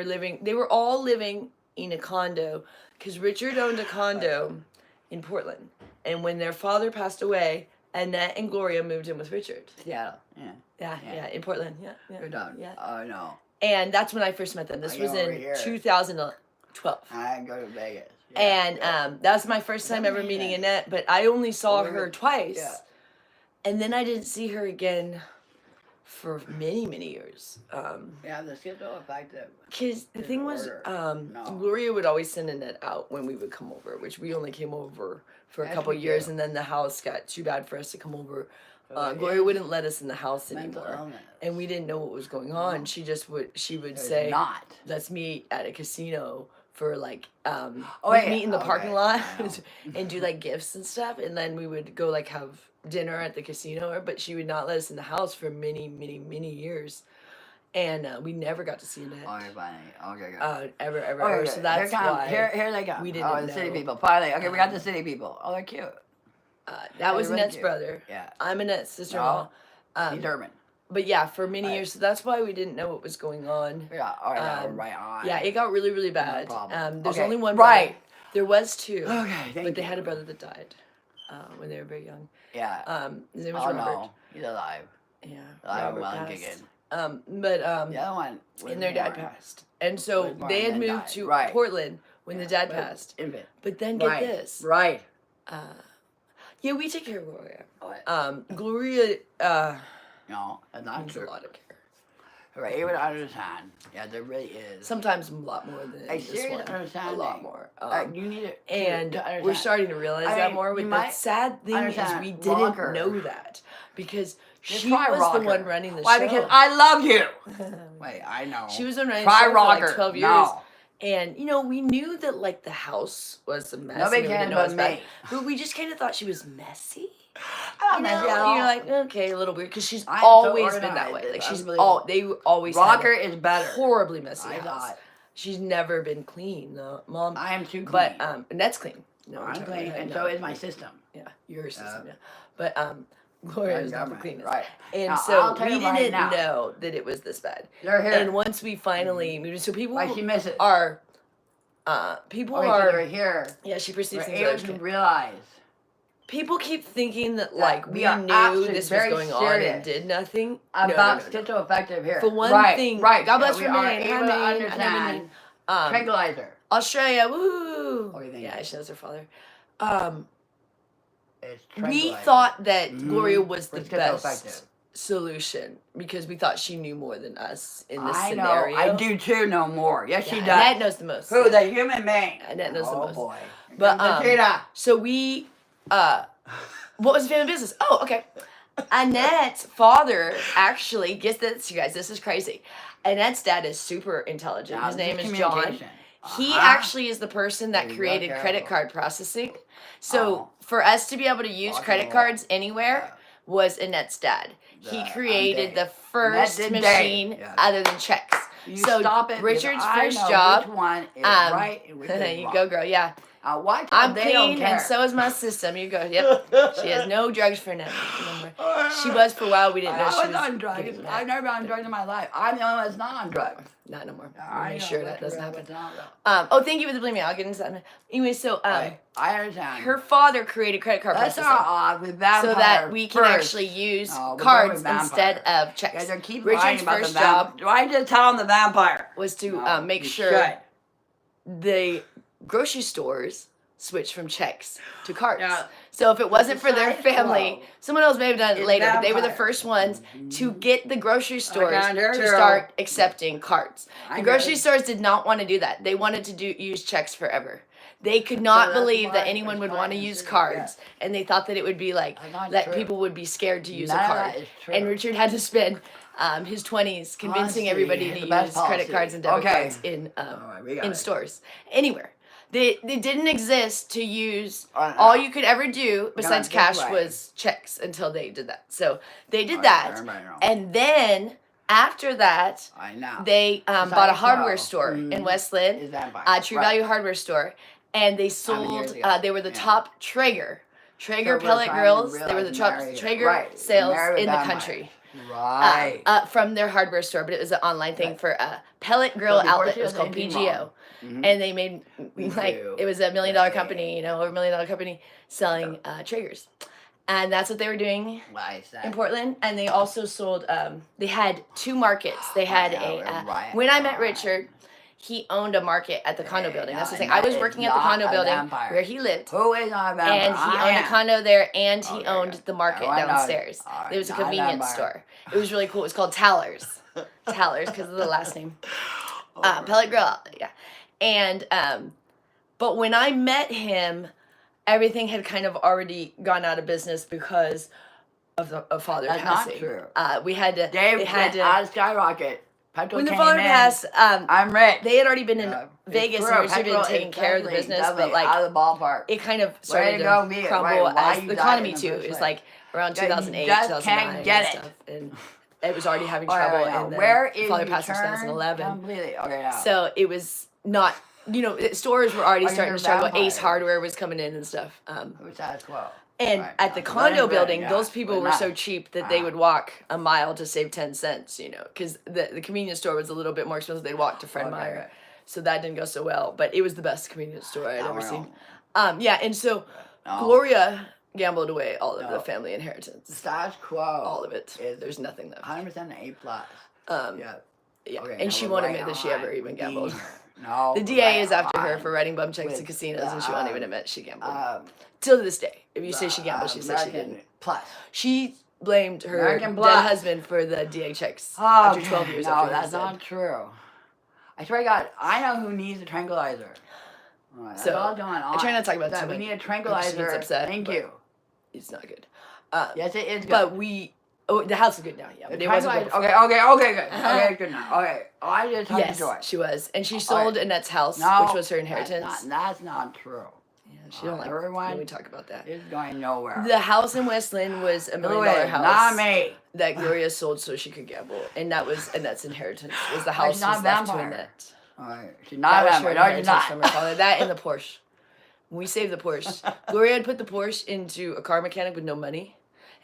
were all living in a condo because Richard owned a condo in Portland. And when their father passed away, Annette and Gloria moved in with Richard. Seattle. Yeah. Yeah, in Portland. Yeah. You're done. Yeah. Oh no. And that's when I first met them. This I was go over in here. 2012. I go to Vegas. Yeah, And yeah. that was my first time ever meeting Annette, but I only saw Oh, her really? twice. Yeah. And then I didn't see her again for many, many years. Yeah, the schizoaffective. Because the thing was, Disorder. No. Gloria would always send Annette out when we would come over, which we only came over for a Yes, couple we years, do. and then the house got too bad for us to come over. So Gloria it's wouldn't let us in the house mental anymore, illness. and we didn't know what was going on. No. She would It's say, not. "Let's meet at a casino for like Oh, we'd yeah. meet in the parking Okay. lot I know. and do like gifts and stuff, and then we would go like have dinner at the casino. But she would not let us in the house for many, many, many years, and we never got to see Annette. Okay, funny. Okay, good. Ever. Okay, So good. that's why Here they come. we didn't Oh, the city know. people. Finally. Okay, we got the city people. Oh, they're cute. that was really Annette's cute. brother. Yeah. I'm Annette's sister-in-law. He's German. But yeah, for many Right. years, so that's why we didn't know what was going on. Yeah, all right, right on. Yeah, it got really, really bad. problem. There's Okay, only one brother. right. There was two. Okay, thank But they you. had a brother that died when they were very young. Yeah. His name was Oh, Robert. no. He's alive. Yeah, Alive and Robert well and passed. kicking. But The other one was and their dad born. passed, and so Was born they had and then moved died. to Right. Portland when the dad but passed. Infant. But then get Right. this. Right. Yeah, we take care of Gloria. What? Gloria No, that's not needs a true. lot of care. Right, even understand. Yeah, there really is. Sometimes a lot more than A this serious one. A understanding. lot more. You need it. And to understand. we're starting to realize I that mean, more. you But the might sad thing is understand we didn't Rocker. know that because Just she try was Rocker. the one running the Why? show. Because I love you. Wait, I know. She was the one running Try the show Rocker. for like 12 years. No. And, you know, we knew that, like, the house was a mess. Nobody and we cares didn't know it was but bad. me. But we just kind of thought she was messy. I'm You not know, messy at all. you're like, okay, a little weird. Because she's I'm so always been that organized. way. Like, It's she's unbelievable. they always Rocker had is better. horribly messy I house. thought. She's never been clean, though. Mom. I am too clean. But, Annette's clean. No, I'm talking clean, about and no. so is my system. Yeah, your system, yeah. But, Gloria is not the cleanest. Right. And Now, so I'll tell we you right didn't now. know that it was this bad. They're here. And once we finally moved, so people Like she misses. are, people Okay, so are, they're here. yeah, she perceives We're things able like to that. realize. People keep thinking that, Yeah, like, we we are knew actually this was very going on serious and did nothing. About No. schizoaffective here. For one right, thing, right. God bless we your are man. able Hi, to man. I understand. know, Tranquilizer. Australia, woo! Okay, thank Yeah, you. she knows her father. It's We tranquilizer. thought that Mhm. Gloria was For the best schizoaffective. solution because we thought she knew more than us in this I scenario. know. I do too know more. Yes, she Yeah, does. Annette knows the most. Who? The human being. Annette knows the Oh most. boy. But, The cheetah. So we, what was the family business? Oh, okay. Annette's father actually, get this, you guys, this is crazy. Annette's dad is super intelligent. Now, His this name is is John. communication. He Uh-huh. actually is the person that There you go, created credit careful. card processing. So Oh. for us to be able to use Rock credit and roll. cards anywhere was Annette's dad. He I'm created Dave. the first Annette did machine Dave. Yeah. other than checks. You so stop it. Richard's because I first know job. Which one is right and which is You wrong. go, girl. Yeah. Why I'm they don't clean, care. and so is my system. You go. Yep. She has no drugs for now. She was for a while. We didn't know I she was was on drugs. getting I've that. never been on drugs in my life. I'm the only one that's not on drugs. Not no more. I Make know sure what's that doesn't real, happen. what's not real. Oh, thank you for the blaming. I'll get into that. Anyway, so I understand. her father created credit card That's processing not odd with vampire so that we can first. actually use No, we're going cards with vampire. instead of checks. Yeah, they keep Richard's lying about first the job Do I just tell them the vampire? was to No, make you sure should. the grocery stores switch from checks to cards. Yeah. So if it wasn't for their Besides family, flow, someone else may have done it it's later, but they were the vampire. first ones to get the grocery stores down there, to girl. start accepting cards. I The know. grocery stores did not want to do that. They wanted to use checks forever. They could not that's believe that why anyone it's would want to fine, use it's cards, and they thought that it would be like That's not that true. people would be scared to use None a of card. that is true. And Richard had to spend his 20s convincing Honesty everybody is to the best use credit policy. cards and debit Okay. cards in Alright, we got in it. stores, anywhere. They didn't exist to use. Alright, All now, you could ever do besides this cash way. was checks until they did that. So they did Alright, that, everybody know. and then after that, I know. they bought a Besides hardware flow, store in is West Lynn, vampire. True Right. Value hardware store, and they years sold. ago. They were the Yeah. top Traeger So pellet we're trying to grills. They were the realize top marry- Traeger right, sales marry with in the vampires. country. Right. From their hardware store, but it was an online thing Right. for a pellet grill before outlet. she It was does called anything PGO. wrong. Mhm. And they made Me like too. it was $1 million Yeah. company, over $1 million company selling Traegers, and that's what they were doing Why is that? in Portland. And they also sold. They had two markets. They had when I met Richard, he owned a market at the condo Yeah, building. That's the no, thing. and I was that working is at the not condo a building vampire. where he lived. Who is not a vampire? And he I owned a am. condo there, and he Okay, owned good. the market I know. downstairs. All right, It was a not a convenience vampire. store. It was really cool. It was called Tallers. Tallers, because of the last name. Pellet Grill outlet, yeah. And, but when I met him, everything had kind of already gone out of business because of father That's not passing. true. We had to, Dave they had went to, out of skyrocket. Petrol when the came father in. passed, I'm rich. they had already been in Yeah, it's Vegas true. and Richard had Petrol taken is care of the definitely- business, but definitely like, out of the ballpark. it kind of Way started to to go, me. crumble Right, why as you the died economy in the too. first It was place. like around Yeah, you 2008, just 2009 can't get and it. stuff. And it was already having All right, trouble. right, now, And then where is father you passed in turn 2011. completely? Okay, now. So it was not, stores were already Are you starting a to struggle. vampire? Ace Hardware was coming in and stuff. Who's status quo? And Right, at the now, so condo that is building, good, those yeah, people but were not- so cheap that they would walk a mile to save 10 cents, because the convenience store was a little bit more expensive. They'd walk to Fred Okay, Meyer. right. So that didn't go so well, but it was the best convenience store I'd No, ever we're seen. not. Yeah, and so No. Gloria gambled away all of No. the family inheritance. Status quo. All of it. Is There's nothing left. 100% an A+. Um, Yeah. Yeah, Okay, and now she we're won't right admit that she on ever even gambled. No. The DA right is after her on for writing bum checks to with casinos, the, and she won't even admit she gambled. um, Till this day, if you the, say she gambled, she says she American didn't. Plus. She blamed her American dead Plus. husband for the DA checks Okay, after 12 years no, after he that's was dead. not true. I swear to God, I know who needs a tranquilizer. All right, that's So, all going on. I try not to talk about that too we much. need a She tranquilizer. gets upset, Thank but you. It's not good. Yes, it is good. But the house is good now, yeah. The But it wasn't good tranquilizer. before. Okay, good. Okay, good now. Okay, I just talked to Yes, Joy. she was. And she All sold right. Annette's house, No, which was her inheritance. That's not true. Yeah, she don't like everyone when we talk about that. It's going nowhere. The house in West Lynn was $1 million Louis, house. not me. That Gloria sold so she could gamble. And that was Annette's inheritance. Was the She's house not was left to vampire. Annette. All right, she's not That a was her vampire. No, she's inheritance from her not. father. That and the Porsche. We saved the Porsche. Gloria had put the Porsche into a car mechanic with no money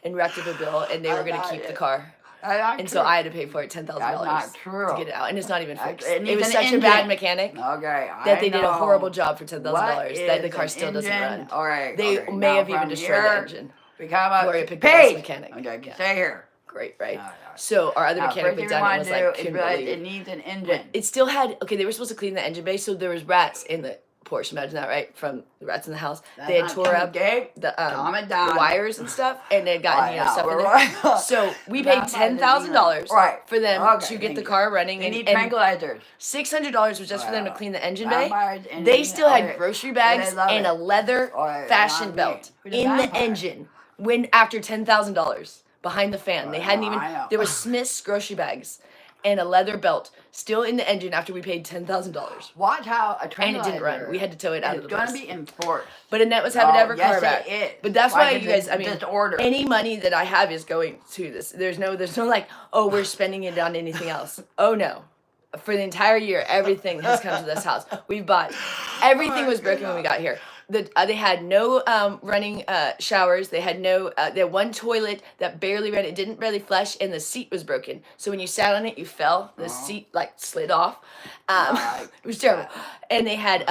and racked up a bill, and they were going to keep the car. That's not And true. so I had to pay for it $10,000 That's not true. to get it out. And it's not even fixed. It It needs was an such engine. a bad mechanic Okay, that they know. did a horrible job for $10,000 What that the is car an still doesn't engine? run. All right, They okay. may Now have even from destroyed here, the engine. We come up. Gloria picked the best Pete! mechanic. Okay, Yeah. stay here. Great, right? No. So our other Now, mechanic first picked thing down we and was want to like, do is couldn't realize believe. it needs an engine. It still had, okay, they were supposed to clean the engine bay, so there was rats in the Porsche. Imagine that, right? From the rats in the house. That's They had not tore true, up Gabe. the Calm it down. wires and stuff, and they had gotten Right, stuff in we're there. right. So we paid Vampires $10,000 Right. for them Okay, to get thank the you. car running, They and, need and tranquilizers. $600 was just for them to clean the engine bay. Vampires and They engine- still had okay. grocery They bags love and it. a leather Alright, fashion not me. belt Who's a in the vampire? engine when after $10,000 behind the fan. They Right, hadn't no, even. I know. There was Smith's grocery bags and a leather belt still in the engine after we paid $10,000. Watch how a And tranquilizer. it didn't run. We had to tow it out of It's the going to place. be enforced. But Annette was having to have her yes, car back. it is. But that's why you guys, it's I mean, disorder. any money that I have is going to this. There's no like, oh, we're spending it on anything else. Oh no. For the entire year, everything has come to this house. We've bought, everything was broken when we got here. They had no running showers. They had they had one toilet that barely ran. It didn't really flush, and the seat was broken. So when you sat on it, you fell. The seat like slid off. It was terrible. And they had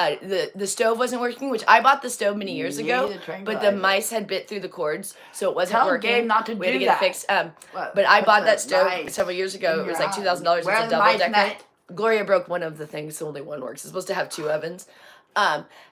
the stove wasn't working, which I bought the stove many years need ago, a but the tranquilizer. mice had bit through the cords, so it wasn't Tell working. Gabe not to We had do to get that. it fixed. What? But I Put bought the that stove mice several years in ago. It your was like house. $2,000. Where It's are a the double mice decker. met? Gloria broke one of the things, so only one works. It's supposed to have 2 ovens.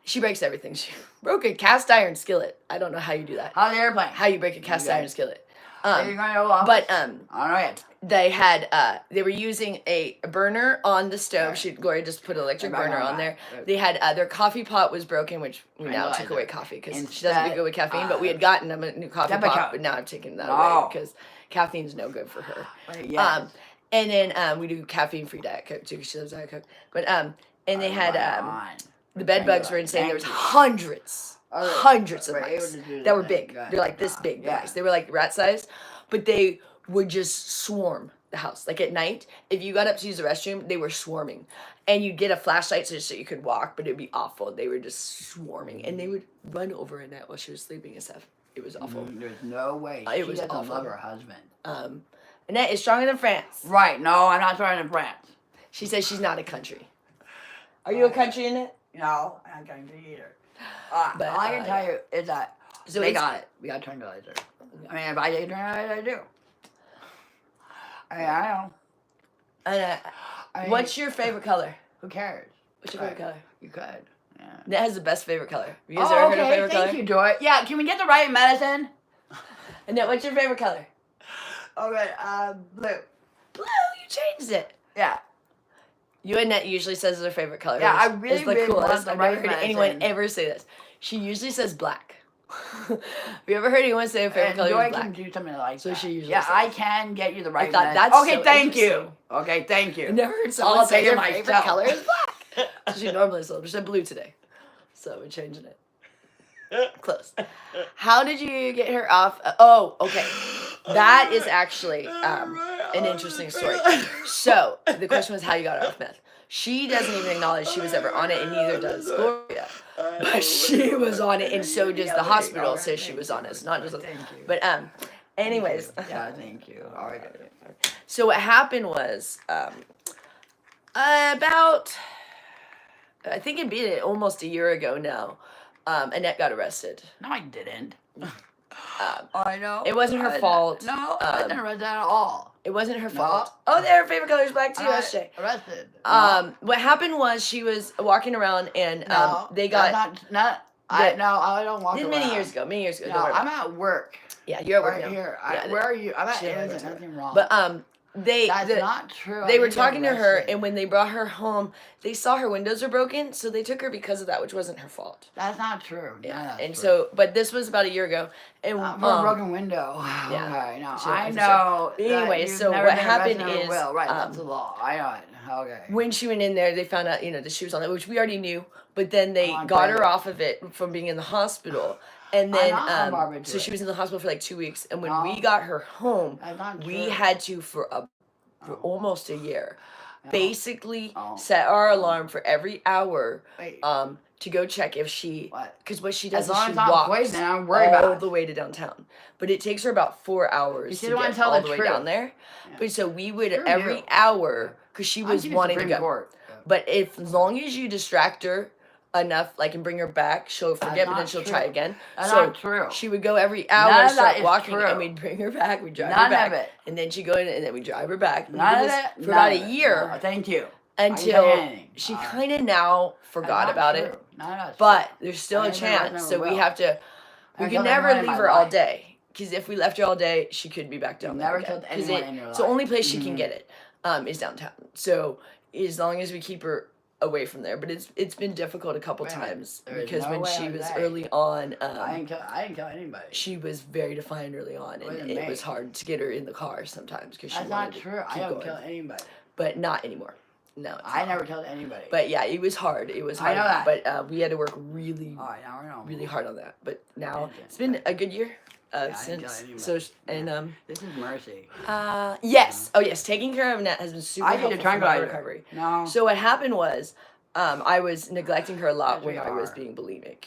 She breaks everything. She broke a cast iron skillet. I don't know how you do that. How's the airplane? How you break a cast Okay. iron skillet. Are you going to go off? But All right. they had they were using a burner on the stove. Right. Gloria just put an electric Right, burner right, on there. right. They had their coffee pot was broken, which we now took Tranquilizer. away coffee because she Instead, doesn't be good with caffeine. But we had gotten them a new coffee Depakote. pot, but now I've taken that No. away because caffeine's no good for her. Right, yes. And then we do caffeine free Diet Coke too because she loves Diet Coke. But and they had the bed bugs were insane. There was hundreds of We're able mice to do that were that. big. Good. They're like this big, the Yeah. mice. They were like rat size, but they would just swarm the house. Like at night, if you got up to use the restroom, they were swarming. And you'd get a flashlight so you could walk, but it'd be awful. They were just swarming. And they would run over Annette while she was sleeping and stuff. It was awful. There's no way. It She was doesn't awful. love her husband. Annette is stronger than France. Right. No, I'm not trying to France. She says she's not a country. Are you a country, Annette? No, I'm not going to either. But, all I can tell you is that so they it's- got it. We got a tranquilizer. I mean, if I take a tranquilizer, I do. I mean, I know. I mean, What's your favorite color? Who cares? What's your favorite color? You could. Yeah. Annette has the best favorite color. Have you guys Oh, ever heard of okay. favorite Thank color? you, Joy. Yeah, can we get the right medicine? Annette, what's your favorite color? Okay, blue. Blue. You changed it. Yeah. You and Annette usually says her favorite color. Yeah, I which really, is the really want coolest. the I've never right heard anyone medicine. ever say this. She usually says black. Have you ever heard anyone say her favorite And color Joy is black? can do something like So that. she usually Yeah, says. I can get you the right thought medicine. that's Okay, so thank you. interesting. Okay, thank you. I've never heard I'll someone say take it their favorite myself. color is black. So she normally says, she said blue today. So we're changing it. Close. How did you get her off? Oh, okay. That is actually an interesting story. So the question was how you got her off meth. She doesn't even acknowledge she was ever on it, and neither does Gloria. But she was on it, and so does the hospital says she was on it. It's not just. Thank you. But anyways. Yeah, thank you. All right. So what happened was about I think it'd be almost a year ago now. Annette got arrested. No, I didn't. I know. It wasn't her fault. No, I didn't read that at all. It wasn't her No. fault. Oh, her favorite color is black too. I'm not Shay. arrested. No. What happened was she was walking around and No, they got. I don't walk This around. many years ago. Don't No, worry I'm about at work. it. Yeah, you're at work Right now. here. Yeah, Where are you? I'm at Shit, innocent. whatever. Nothing wrong. But That's not true. They I were didn't get talking to her, arrested. and when they brought her home, they saw her windows were broken, so they took her because of that, which wasn't her fault. That's not true. Yeah, No, that's and true. so, but this was about a year ago, and For a broken window. yeah. Okay, no, Sure, I for know. sure. Anyway, that you've so never what been happened arrested is, Will. Right, that's the law. I know it. Okay. when she went in there, they found out, that she was on it, which we already knew, but then they On got her credit. off of it from being in the hospital. And I'm then, not on so barbiturate. she was in the hospital for like 2 weeks, and when No. we got her home, That's not we true. had to, for Oh. almost a year, No. basically Oh. set our alarm for every hour Wait. to go check if she, What? because what she As does is long she as I'm walks poisoned, I'm worried all about it. the way to downtown, but it takes her about 4 hours You to don't wanna get tell all the the way truth. down there. Yeah. But so we would Screw every you. hour, because she I'm was thinking wanting to Supreme go. Court. But if as long as you distract her enough, like, and bring her back, she'll forget, but then not she'll true. try again. That's so not true. she would go every None hour, of start that is walking, true. and we'd bring her back, we'd drive None her of back, it. and then she'd go in, and then we'd drive her back. And we None did of this it. for about a none of it. year No, thank you. I can tell you until anything. she All right. kind of now forgot That's about not it. true. None of that's But true. there's still I a ain't been arrested, chance, never so we will. have to. We I can told never anyone in leave my her all life. day, because if we left her all day, she could be back down there. Never again. told 'Cause anyone in your it's the life. only place she can Mhm. get it is downtown. So as long as we keep her away from there, but it's been difficult a couple Wait a minute. times There is because no when way she I'm was that. early on, I didn't kill anybody. she was very defiant early on, and Wasn't it me. was hard to get her in the car sometimes because she That's wanted not to true. I keep don't going. kill anybody. But not anymore. No, it's I not. never killed anybody. But yeah, it was hard. It was I hard. know that. But we had to work really, all right, now I know. really hard on that. But now Yeah, it's been a good year I didn't since. kill So and This is mercy. yes, oh yes, taking care of Annette has been super I did a helpful for my tranquilizer. recovery. No. So what happened was, I was neglecting her a lot Yes, when we I was are. being bulimic.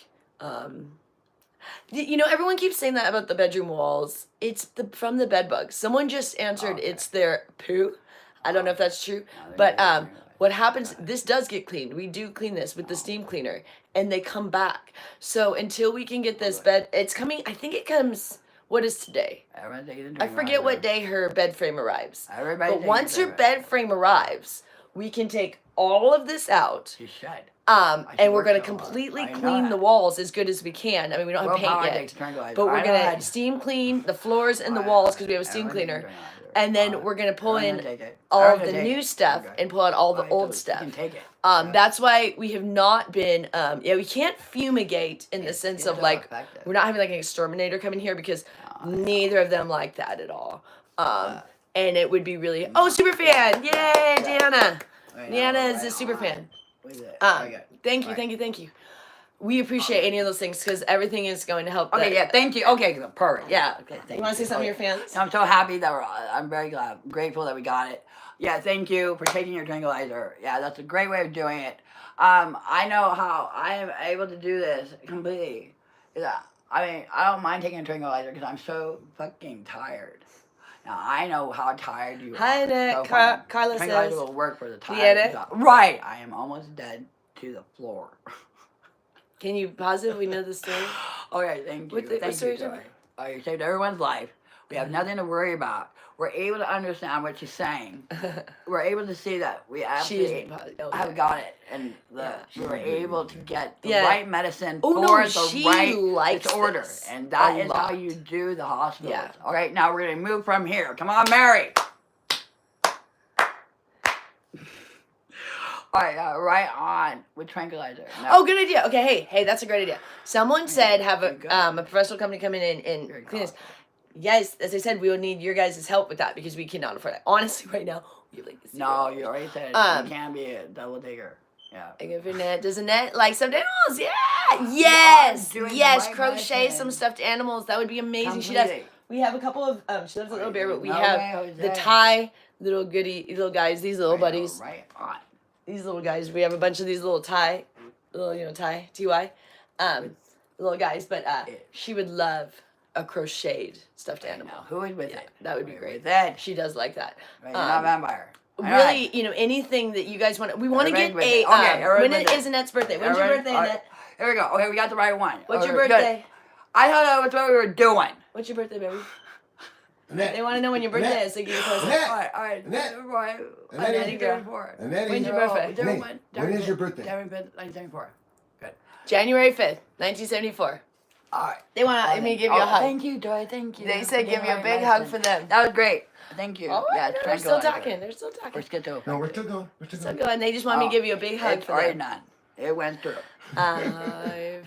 Everyone keeps saying that about the bedroom walls. It's from the bed bugs. Someone just answered Okay. it's their poo. I don't know if that's true, No, but they're not doing what happens? This does get cleaned. We do clean this with the steam cleaner, and they come back. So until we can get this bed, it's coming. I think it comes. What is today? Everyone's taking a I drink forget right what now. day her bed frame arrives. Everybody But taking once a her drink bed frame arrives, we can take all of this out. You should. And we're work gonna so hard. completely I know clean that. the walls as good as we can. I mean, we don't have Willpower paint takes yet, tranquilizer. but we're I know gonna that. steam clean the floors and the I- walls because we have a steam everyone's cleaner, taking tranquilizer. and then All we're gonna pull right, in everyone take it. all of Everyone the take new it. stuff Okay. and pull out all the Alright, old so stuff. You can take it. That's why we have not been. We can't fumigate in the It's- sense it's of so like effective. we're not having like an exterminator come in here because neither of them like that at all. And it would be really super fan! Yay, Deanna! Wait, Deanna no, is right a super on. fan. What is it? Thank you, Right. thank you. We appreciate any of those things because everything is going to help. Okay, the- yeah, thank you. Okay, perfect. Yeah, okay, thank You want to say something to Okay. your fans? I'm so happy that I'm very grateful that we got it. Yeah, thank you for taking your tranquilizer. Yeah, that's a great way of doing it. I know how I am able to do this completely. Yeah, I mean, I don't mind taking a tranquilizer because I'm so fucking tired. Now, I know how tired you Hi, are. Annette. So Carla tranquilizer says, will work for the Leanna? tired. Right, I am almost dead to the floor. Can you positively know the story? Okay, thank you. What Thank story you, is it? Joy. You saved everyone's life. We have nothing to worry about. We're able to understand what she's saying. We're able to see that we She is absolutely being positive. have got it, and Yeah. we were able to get the Yeah. right medicine Oh, for no, the she right likes disorder, this and that a is how lot. you do the hospitals. Yeah. All right, now we're gonna move from here. Come on, Mary. All right, right on with tranquilizer. No. Oh, good idea. Okay, hey, that's a great idea. Someone said have you go. a professional company come in and Very clean this. cool. Yes, as I said, we will need your guys' help with that because we cannot afford it. Honestly, right now, we have like this. No, you already said Um, you can't be a double digger. Yeah. I go for Annette. Does Annette like stuffed animals? Yeah. Yes. doing the Yes. right Crochet medicine. some stuffed animals. That would be amazing. She does. Completely. We have a couple of. She lives a little bear, but we No have way, the Jose. Thai little goody little guys. These little I know, buddies. Right on. These little guys. We have a bunch of these little Thai, Thai ty, little guys. But she would love a crocheted stuffed I animal. know. Who is with Yeah, it? that would be Who great. With it. She does like that. Right, you're not a vampire. Really, anything that you guys want. We want to get Everybody's a. with it. Okay, everybody's when with it. is Annette's birthday? When's your Everybody- birthday, all right. Annette? Here we go. Okay, we got the right one. What's your Okay, good. birthday? I thought that was what we were doing. What's your birthday, baby? Annette. They want to know when your birthday is, so give you a close up. Annette. All right. Annette. Right. Annette. Annette, 34. Annette. When's your birthday? Annette, when is your birthday? January 5th, 1974. Good. January 5th, 1974. All right. They want me to give you a hug. Thank you, Joy. Thank you. They said for give you a being big my hug medicine. for them. That was great. Thank you. All right, Yeah, they're tranquilizer. still talking. They're still talking. We're still doing. No, we're still going. Still going. They just want me to give you a big hug It's for already them. done. It went through.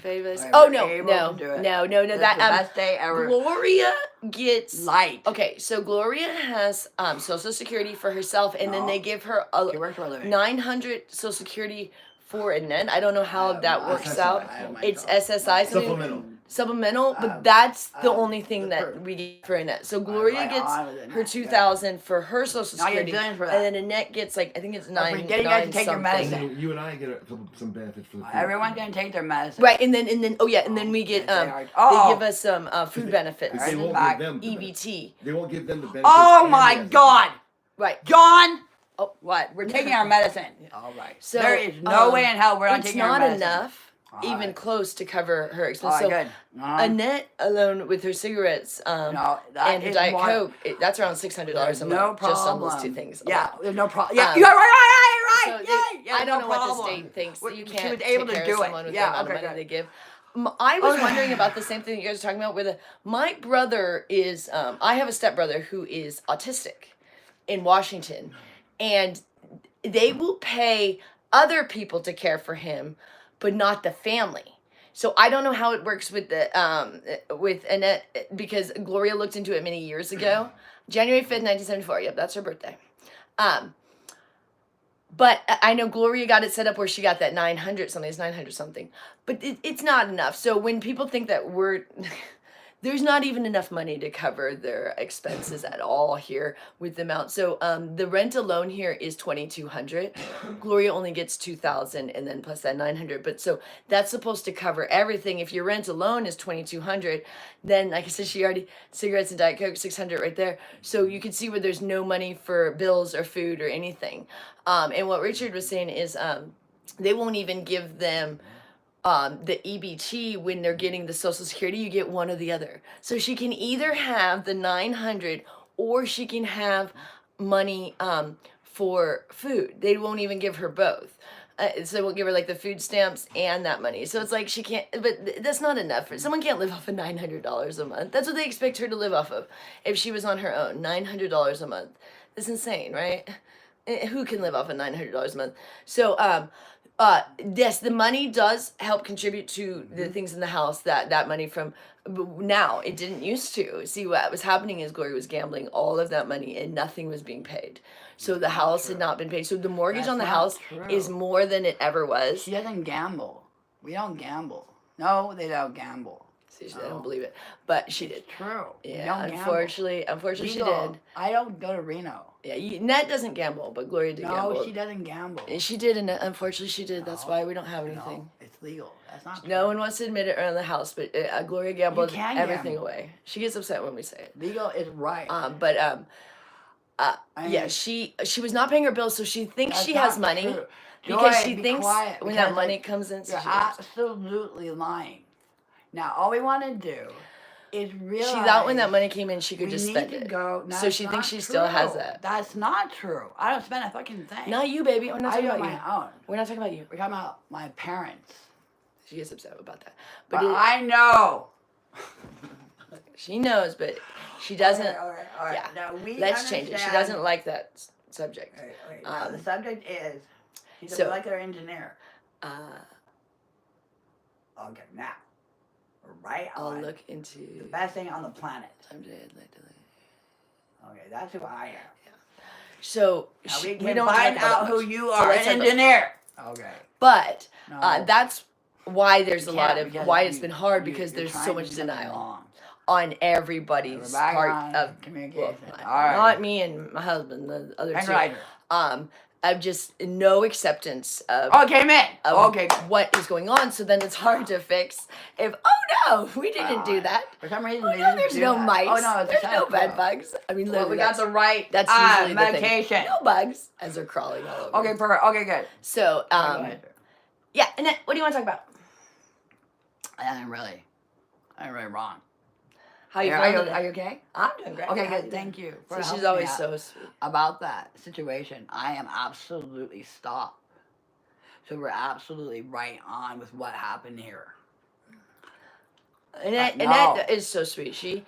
Famous. I Oh was no, able no, to do it. no. It's That the best day ever. Gloria gets Light. Okay, so Gloria has Social Security for herself, and then No. they give her She works for a living. 900 Social Security for Annette. I don't know how that works SSI. out. I have my It's card. SSI, something supplemental, but that's the only thing that we get for Annette. So Gloria right gets on with Annette, her yeah. 2,000 for her Social Now you're Security, billing for that. and then Annette gets like I think it's Don't 9 forget you guys to take your something. medicine. You and I get some benefits for the food. Everyone's gonna take their medicine. Right, and then oh yeah, and then we get Yes, they are. they Oh. give us some food benefits, They won't Back. give them the EBT. They won't give them the benefits. Oh and my the- God, Right. John. Oh, What? We're taking our medicine. All right. So there is no way in hell we're not it's taking our not medicine. enough, All even right. close to cover her All expenses. right, So good. Annette alone with her cigarettes No, that and her is Diet why- Coke, that's around $600 a month. No problem. Just on those two things. Yeah, alone. there's no problem. Yeah, Um, you're right. So Yeah, they- yeah, I don't no know what the problem. state thinks. Well, You she can't was able take to care do of it. someone with Yeah, the amount of okay, money good. they give. I was Okay. wondering about the same thing that you guys are talking about. My brother is, I have a stepbrother who is autistic in Washington, and they will pay other people to care for him, but not the family. So I don't know how it works with with Annette, because Gloria looked into it many years ago. January 5th, 1974. Yep, that's her birthday. But I know Gloria got it set up where she got that 900 something. It's 900 something. But it's not enough. So when people think that there's not even enough money to cover their expenses at all here with the amount. So the rent alone here is $2,200. Gloria only gets $2,000 and then plus that $900. But so that's supposed to cover everything. If your rent alone is $2,200, then like I said, she already cigarettes and Diet Coke, $600 right there. So you can see where there's no money for bills or food or anything. And what Richard was saying is they won't even give them the EBT when they're getting the Social Security. You get one or the other. So she can either have the 900 or she can have money for food. They won't even give her both. So they won't give her like the food stamps and that money. So it's like she can't, but that's not enough. Someone can't live off of $900 a month. That's what they expect her to live off of if she was on her own. $900 a month. That's insane, right? Who can live off of $900 a month? So, yes, the money does help contribute to the things in the house. That money from now, it didn't used to. See, what was happening is Gloria was gambling all of that money and nothing was being paid. So the house had not been paid. So the mortgage That's on the not house true. is more than it ever was. She doesn't gamble. We don't gamble. No, they don't gamble. See, I don't believe it, but she did. It's true. We Yeah, don't gamble. unfortunately, she Legal. did. I don't go to Reno. Yeah, Ned doesn't gamble, but Gloria did gamble. No, she doesn't gamble. And she did, and unfortunately, she did. That's No, why we don't have No, anything. it's legal. That's not No true. one wants to admit it around the house, but Gloria gambled can everything gamble. away. She gets upset when we say it. Legal is right. I Yeah, mean, she was not paying her bills, so she thinks that's she has not money true. because Joy, she be thinks quiet, when that because money comes in, so You're she knows. absolutely lying. Now, all we want to do is realize. She thought when that money came in, she could we just need spend to it. go. No, So it's she not thinks she still has true. that. That's not true. I don't spend a fucking thing. Not you, baby. We're not I talking do it about on you. my own. We're not talking about you. We're talking about my parents. She gets upset about that, But but I know. she knows, but she doesn't. All right. Yeah. Now, we Let's change it. She understand- doesn't like that subject. Okay. Now, the subject is he's so- a molecular engineer. Uh, Okay, now, right I'll on look into. the best thing on the planet. Someday I'd like to. Okay, that's who I am. So Now we we can don't find talk about out that who much. you So are, let's an talk about- engineer. Okay. But No. that's why there's a You lot can't, of because why it's you- been hard you- because you're there's trying so to much do something denial wrong. on everybody's We're back part on of communication. well, All right. not me and my husband, the other And two. writer. Of just no acceptance of, Okay, man. of Okay. what is going on. So then it's hard to fix. If no, we didn't do that. For some reason, Oh they no, didn't there's do no that. mice. Oh no, it's there's a no test, bed bugs. I mean, Well, literally, we got the right that's usually the thing. medication. No bugs as they're crawling all over. Okay, perfect. Okay, good. So Go ahead. yeah, Annette, what do you want to talk about? I'm really wrong. How you are feeling you, today? are you okay? I'm doing great. Okay, How you good. doing? Thank you. So for she's helping me always out so sweet. about that situation. I am absolutely stopped. So we're absolutely right on with what happened here. Annette, no. Annette is so sweet.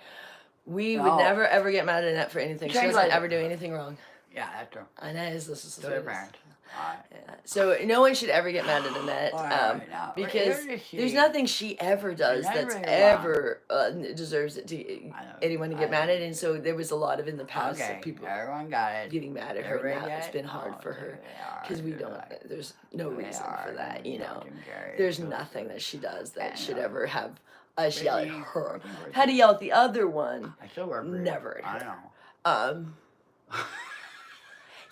We would No. never ever get mad at Annette for anything. She doesn't Translate it. ever do anything wrong. Yeah, that's true. Annette is the To their parents. All right. Yeah. So no one should ever get mad at Annette, All right, now, because where is she? there's nothing she ever does Annette that's really ever deserves it to I know. anyone to I get mad know. at. And so there was a lot of in the past Okay, of people everyone got it. getting mad at her, Everybody and get it's it? been hard Oh, for they her are. because we They're don't. like- There's no they reason are, for that, they you know. don't care. There's It's nothing that she does I that should know. ever have us yell at Brittany, her. working for Had to yell at the other one. I still work for you. Never. I know.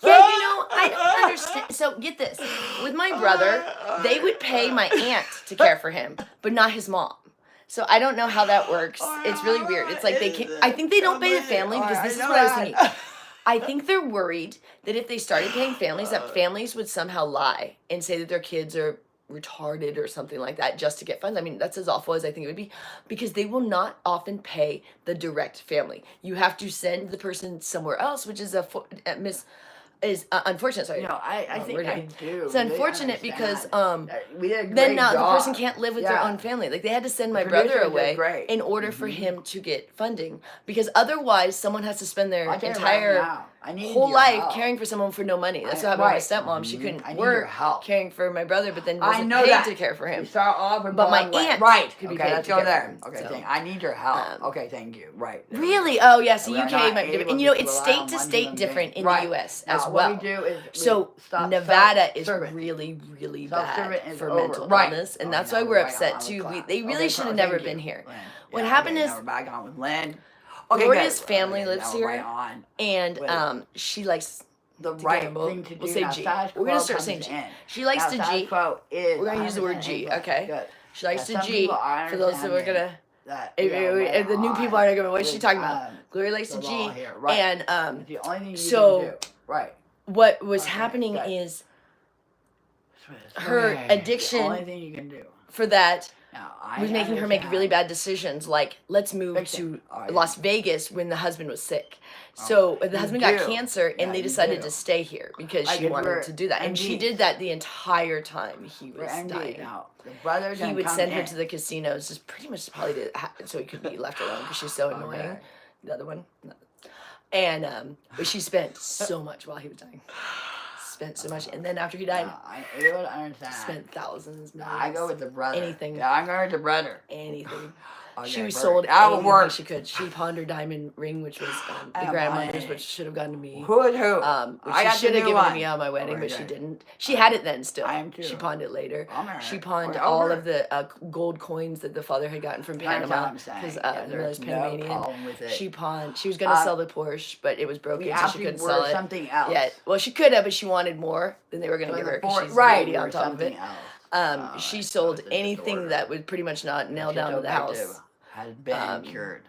Yeah, you know, I don't understand. So get this. With my brother, they would pay my aunt to care for him, but not his mom. So I don't know how that works. It's really weird. It's like they can't, I think they don't pay the family because this is what I was thinking. I think they're worried that if they started paying families, that families would somehow lie and say that their kids are retarded or something like that just to get funds. I mean, that's as awful as I think it would be, because they will not often pay the direct family. You have to send the person somewhere else, which is unfortunate. Sorry. No, I think I do. It's unfortunate because we did a great then job. the person can't live with their Yeah. own family. Like they had to send my The brother producers did away great. in order for him to get funding, because otherwise someone has to spend their I'll tell you entire right now, I need whole your life help. caring for someone for no money. That's I- what happened with right. my stepmom. She couldn't I need your work help. caring for my brother, but then I wasn't know paid that. to care for him. We start off with But my Broadway. aunt right. could be Okay, paid let's to go care for there. him, Okay, so. thank, I need your help. Okay, thank you. Right. there we Really? go. Oh, yes. We The are UK not might be different. able And you know, to it's rely state on to one state human different being. in Right. the US Now, as what well. we do is So stop Nevada is self-serving. really, really Self-serving bad is for over. mental Right. illness, and Oh, that's now why we're we're right upset on with too. class. They really Okay, should have thank never you, been here. Lynn. What Yeah, happened okay, is now we're back on with Lynn. Gloria's good. family Okay, lives now we're here, right on and with she likes the to right gamble. thing to do. We'll say now, G. status We're gonna quo start comes saying G. in. She likes Now, to status G. quo is We're gonna use the word 100% G. English. Okay. Good. She likes Now, to some G. people are For those who are understanding gonna, that if, we are right if the new people on are gonna, what's she with, talking about? Gloria likes the to law G. here. Right. And It's the only thing you so can do. Right. what was Okay, happening good. is Okay. her It's the addiction only thing you can do. for that Now, I was making her make really understand. bad decisions, like let's move Fix it. to Oh, yeah. Las Vegas when the husband was sick. So the you husband got do. cancer, and Yeah, they you decided do. to stay here because Like, she if wanted we're to do that, and she MDs. did that the entire time he For was MD dying. now, the brother He would send her to the casinos, just pretty much probably so he could be left alone because she's so annoying. Okay. The other one, no. And but she spent so much while he was dying. Spent so much, and then after he died, I would understand. spent thousands, millions. I go with the brother. Anything. Yeah, I'm going with the brother. Anything. Okay, She perfect. sold That would anything work. she could. She pawned her diamond ring, which was the Oh, grandmother's, money. which should have gone to me. Who is who? Which I got she should the have new given to one. me on my wedding, Okay, but she good. didn't. She had it then still. I am too. She pawned it later. I'm alright. She pawned Okay, all over. of the gold coins that the father had gotten from That's what Panama I'm saying. because Yeah, Miller's there's no Panamanian. problem with it. She pawned. She was gonna sell the Porsche, but it was broken, We so have she to couldn't work sell it. something else. Yeah, well, she could have, but she wanted more than they were gonna So give the her because board- she's right, greedy on or top of it. something else. She Right, sold so it's a anything disorder. that would pretty much not nail down to the house. Has been cured.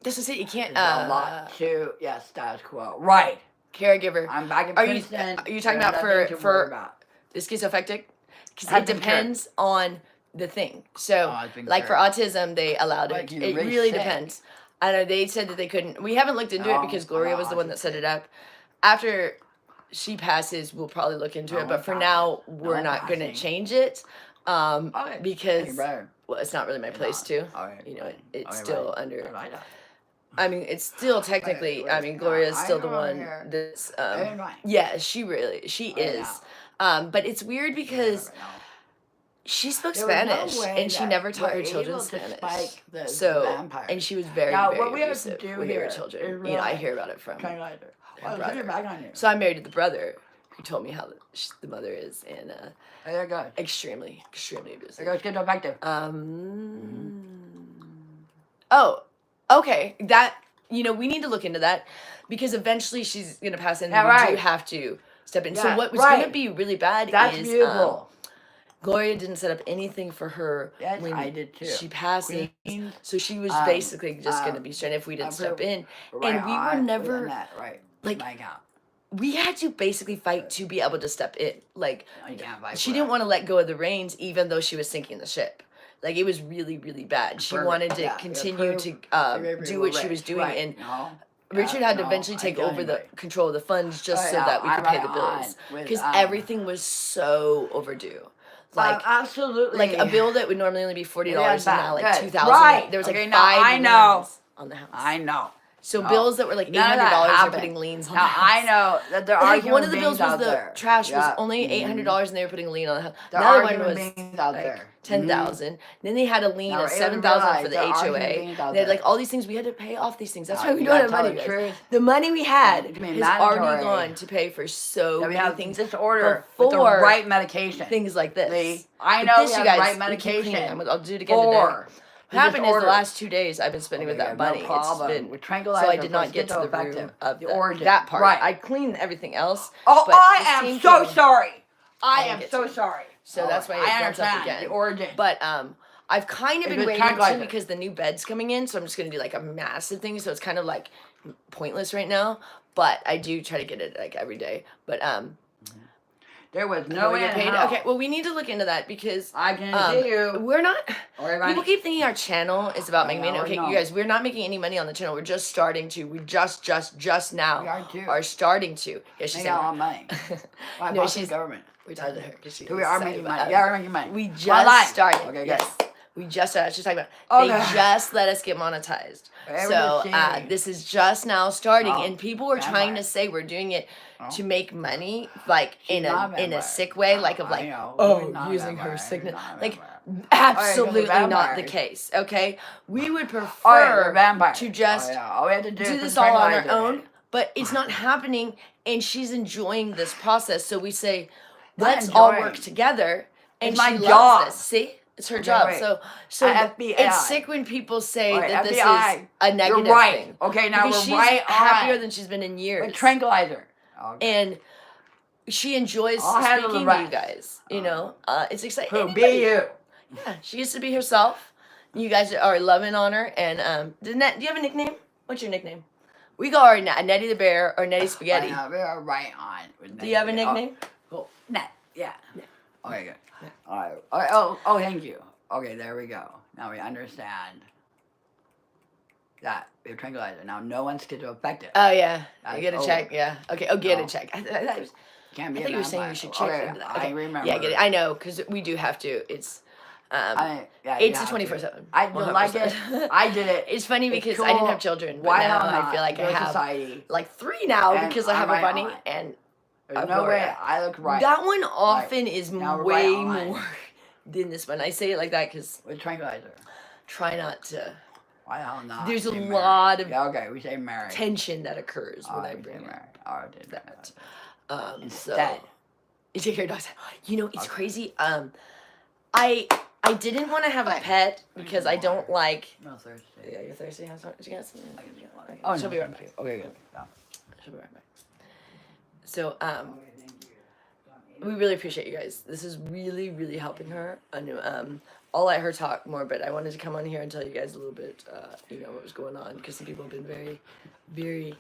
This is it. You can't. There's a lot to status quo. Right. Caregiver. I'm back in Are you Princeton. are you talking There's about nothing to worry for about. the schizoaffectic? Because Has it been depends on the thing. So, Oh, it's been like for cured. autism, they allowed Like it. you're It really really sick. depends. I know they said that they couldn't. We haven't looked into it because Gloria was the one that set it up. After she passes, we'll probably look into No it. But one for passing. now, No we're one not going to passing. change it Okay. because Hey, brother. well, it's not really my It's place not. to. Okay, You know, right. it's Okay, still right. under. Right. I mean, it's still technically. I mean, Gloria's I still the know one here. that's. Very nice. Yeah, she is. But it's weird because Right now. she spoke There was no Spanish way and she that never taught we're her children able to Spanish. spike the So, vampires. and she was very, Now, very what we have to abusive do when they were here children. is You know, I realize- hear about it from Translator. her Oh, brother. put it back on you. So I'm married to the brother who told me how the mother is, and There it goes. extremely, extremely abusive. There goes schizoaffective. Oh, okay. That, you know, we need to look into that because eventually she's going to pass in and Yeah, we right. do have to step in. So Yeah, what was going to right. be really bad That's is beautiful. Gloria didn't set up anything for her Yes, when I did too. she passes. Queens, So she was basically just going to be stranded if we didn't step in. right And we were on with never, Annette, right. like, Bang out. we had to basically fight to be able to step in. Like, No, you can't fight she for didn't that. want to let go of the reins, even though she was sinking the ship. Like, it was really, really bad. She Perfect. wanted to Yeah, continue prove- to prove do what she rich. was doing, Right. and No. Richard Yeah, had to no, eventually I take tell over the anybody. control of the funds just Oh, so yeah, that we could I'm pay right the bills on with, because everything was so overdue. Like, absolutely. like a bill that would normally only be $40 Yeah, is now like good. $2,000. Right. There was like Okay, now I 5 know. liens on the house. I know. So No. bills that were like None of that $800 are happened. putting liens on Now the house. I know that there are Like human one of the bills beings was out the there. trash was Yeah. only $800 and they were putting a lien on the house. There Another are one human was beings out like there. 10,000. Then they had a lien Now of we're able to 7,000 for realize the there are human HOA. beings out They had like there. all these things we had to pay off these things. That's Now, why we you don't have gotta money, tell the guys. truth. The money we had It's gonna has be already mandatory. gone to pay for so That we many have things disorder with the before right medication. things like this. See, I But know this, we you have guys, right we keep cleaning. medication I'll do it again today. for What happened is the disorder. last 2 days I've been spending with Okay, that no money. problem. It's been With so tranquilizer I did not for get to the schizoaffective, room of the origin. that part. Right. I cleaned everything else. Oh, but I the am steam so came- sorry. I didn't am get so to. sorry. So that's why it I built up understand again. the origin. But I've kind of It been was waiting to tranquilizer. because the new bed's coming in, so I'm just gonna do like a massive thing. So it's kind of like pointless right now. But I do try to get it like every day. But There was no no we way get in paid. hell. Okay, well we need to look into that because I can see you. we're not. Or People keep thinking our channel is about making money. know, Okay, no. you guys, we're not making any money on the channel. We're just starting to. We just now We are too. are starting to. Yeah, she's Make a lot of money. Well, No, no, she's- she's government. We're talking to her because she. So we are excited making about money. it. Yeah, we're making money. We One just line. started. Okay, good. Yes. We just started. She's talking about. Okay. They just let us get monetized. Very So good. this is just now starting, Oh, and people were trying vampire. to say we're doing it Oh. to make money, like She's in not a vampire. sick way, like of I like know. oh She's not using vampire. her She's sickness, not like vampire. absolutely not the vampires. case. Okay, we would Oh, yeah, prefer we're vampires. to just Oh, yeah. All we have to do, do is this put all on our tranquilizer in. own, but it's not happening, and she's enjoying this process. So we say, Not let's all enjoying. work together. And It's my she job. loves this. See, it's her Okay, job. wait. So FBI. it's sick when people say All right, that this FBI. is a negative You're right. thing. Okay, now Because we're she's right happier on. than she's been in years. With tranquilizer. Okay. And she enjoys I'll handle the speaking to you rest. guys. You know, it's exciting. Who? Anybody- Be you. Yeah, she gets to be herself. You guys are loving on her. And Annette, do you have a nickname? What's your nickname? We call her Nettie the Bear or Nettie Spaghetti. I know, we are right on. With Do you have a Nettie. nickname? Oh, cool. Net. Yeah. Net. Okay, good. Net. All right. All right. Oh, thank you. Okay, there we go. Now we understand that we have tranquilizer. Now no one's schizoaffective. Oh yeah, That's get a over. check. Yeah. Okay. Oh, get No. a check. I Can't be thought a you were saying vampire. we should check Okay, into that. I Okay. remember. Yeah, get it. I know because we do have to. It's Yeah, you it's a have to. 24/7. I don't like it. I did it. It's funny It's because I didn't cool. have children, but Why now not? I feel like I Good have society. like 3 now And because I have a I'm bunny, right on. and There's Of no course. way I look right. that one often is Now we're way right on. more than this one. I say it like that because With tranquilizer. try not to. Why the hell not? There's a Say married. lot of Yeah, okay, we say married. tension that occurs when I we say bring it. married. Oh, I did That. that. So Instead. you take care of dogs. You know, it's Okay. crazy. I didn't want to have a pet because I don't like. No thirsty. Yeah, you're thirsty. Have some. You got some? Okay. Oh, She'll no, be right thank back. you. Okay, good. Yeah. She'll be right back. So Okay, thank you. we really appreciate you guys. This is really, really helping her. I know, I'll let her talk more, but I wanted to come on here and tell you guys a little bit, what was going on, because some people have been very, very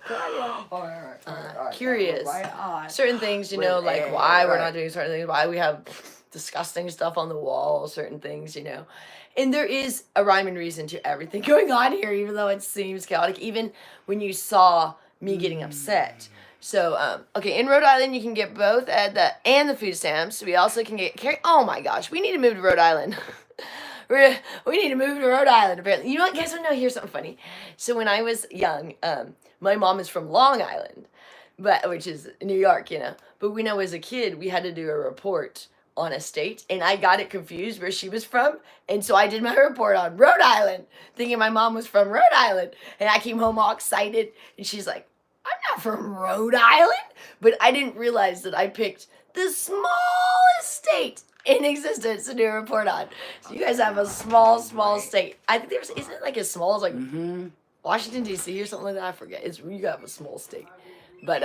All right, curious. Right on. Certain things, With like a- why we're right. not doing certain things, why we have disgusting stuff on the wall, certain things, And there is a rhyme and reason to everything going on here, even though it seems chaotic, even when you saw me getting upset. So, okay, in Rhode Island, you can get both and the food stamps. We also can get oh my gosh, we need to move to Rhode Island. We need to move to Rhode Island, apparently. You know what, guys, want to know? Here's something funny. So when I was young, my mom is from Long Island, which is New York, But when I was a kid, we had to do a report on a state, and I got it confused where she was from, and so I did my report on Rhode Island, thinking my mom was from Rhode Island, and I came home all excited, and she's like, I'm not from Rhode Island, but I didn't realize that I picked the smallest state in existence to do a report on. So you guys have a small state. I think isn't it like as small as like Mm-hmm. Washington D.C. or something like that? I forget. You have a small state, but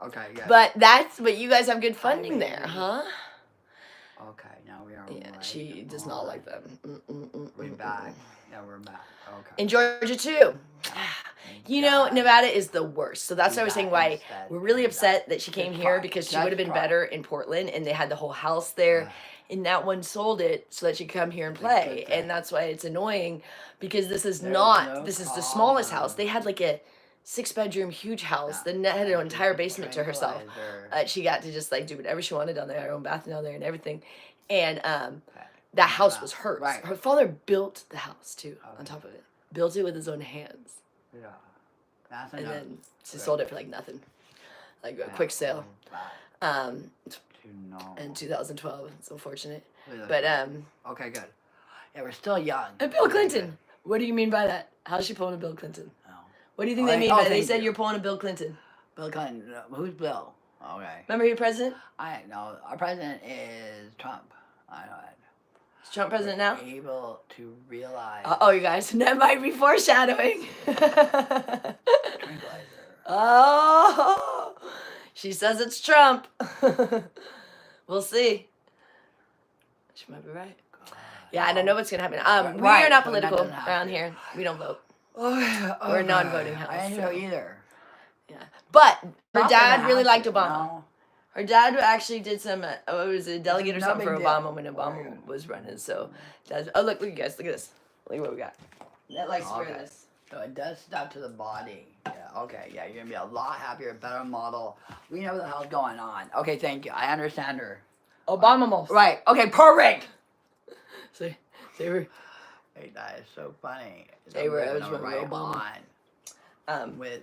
Okay, yeah. but you guys have good funding there, huh? Okay, now we are Yeah, right she does not like them. We're back. Yeah, we're back. Okay. In Georgia too. You know, Nevada is the worst. So that's what I was saying why we're really upset that she came here because she would have been better in Portland and they had the whole house there. And that one sold it so that she could come here and play. And that's why it's annoying because this is this is the smallest house. They had like a 6-bedroom huge house. The Annette had an entire basement to herself. She got to just like do whatever she wanted down there, her own bathroom down there and everything. And that house was hers. Right. Her father built the house too, on top of it. Built it with his own hands. Yeah. And then she sold it for like nothing. Like a quick sale. In 2012. It's unfortunate. But okay, good. Yeah, we're still young. And Bill Clinton. What do you mean by that? How's she pulling a Bill Clinton? Oh. What do you think they mean by that? They said you're pulling a Bill Clinton. Bill Clinton. Who's Bill? Okay. Remember your president? I know. Our president is Trump. I know that. Is Trump president now? Able to realize. Oh, you guys, that might be foreshadowing. Tranquilizer. Oh, she says it's Trump. We'll see. She might be right. God. Yeah, I don't know what's gonna happen. We are not political around here. We don't vote. We're a non-voting house. I didn't know either. Yeah, but her dad really liked Obama. No. Her dad actually did some. It was a delegate or something for Obama when Obama was running. So, look, you guys, look at this. Look at what we got. That likes to wear this. So it does stuff to the body. Yeah. Okay. Yeah, you're gonna be a lot happier, a better model. We know what the hell's going on. Okay. Thank you. I understand her. Obama most. Right. Okay. Perfect. See, they were. Hey, that is so funny. They were. It was right Obama. On. With.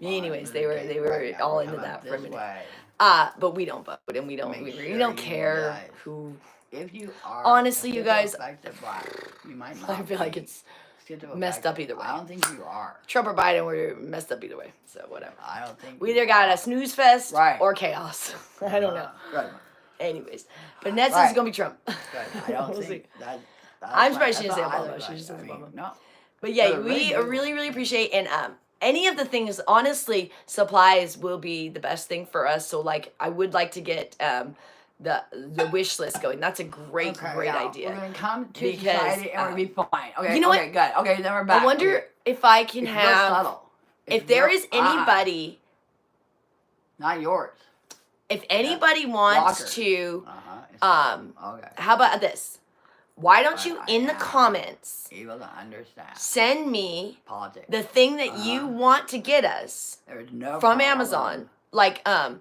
Anyways, they were all into that for a minute. But we don't vote, and we don't care who. If you are honestly, you guys, you might not. I feel like it's messed up either way. I don't think you are. Trump or Biden, we're messed up either way. So whatever. I don't think we either got a snooze fest or chaos. I don't know. Right. Anyways, but Annette says it's gonna be Trump. I don't think that. I'm surprised she didn't say Obama. She just said Obama. No. But yeah, we really, really appreciate and any of the things, honestly, supplies will be the best thing for us. So like, I would like to get the wish list going. That's a great idea. We're gonna come to society and we'll be fine. Okay. You know what? Good. Okay, then we're back. I wonder if I can have. If there is anybody. Not yours. If anybody wants to. Okay. How about this? Why don't you, in the comments, able to understand, send me politics, the thing that you want to get us from Amazon, like a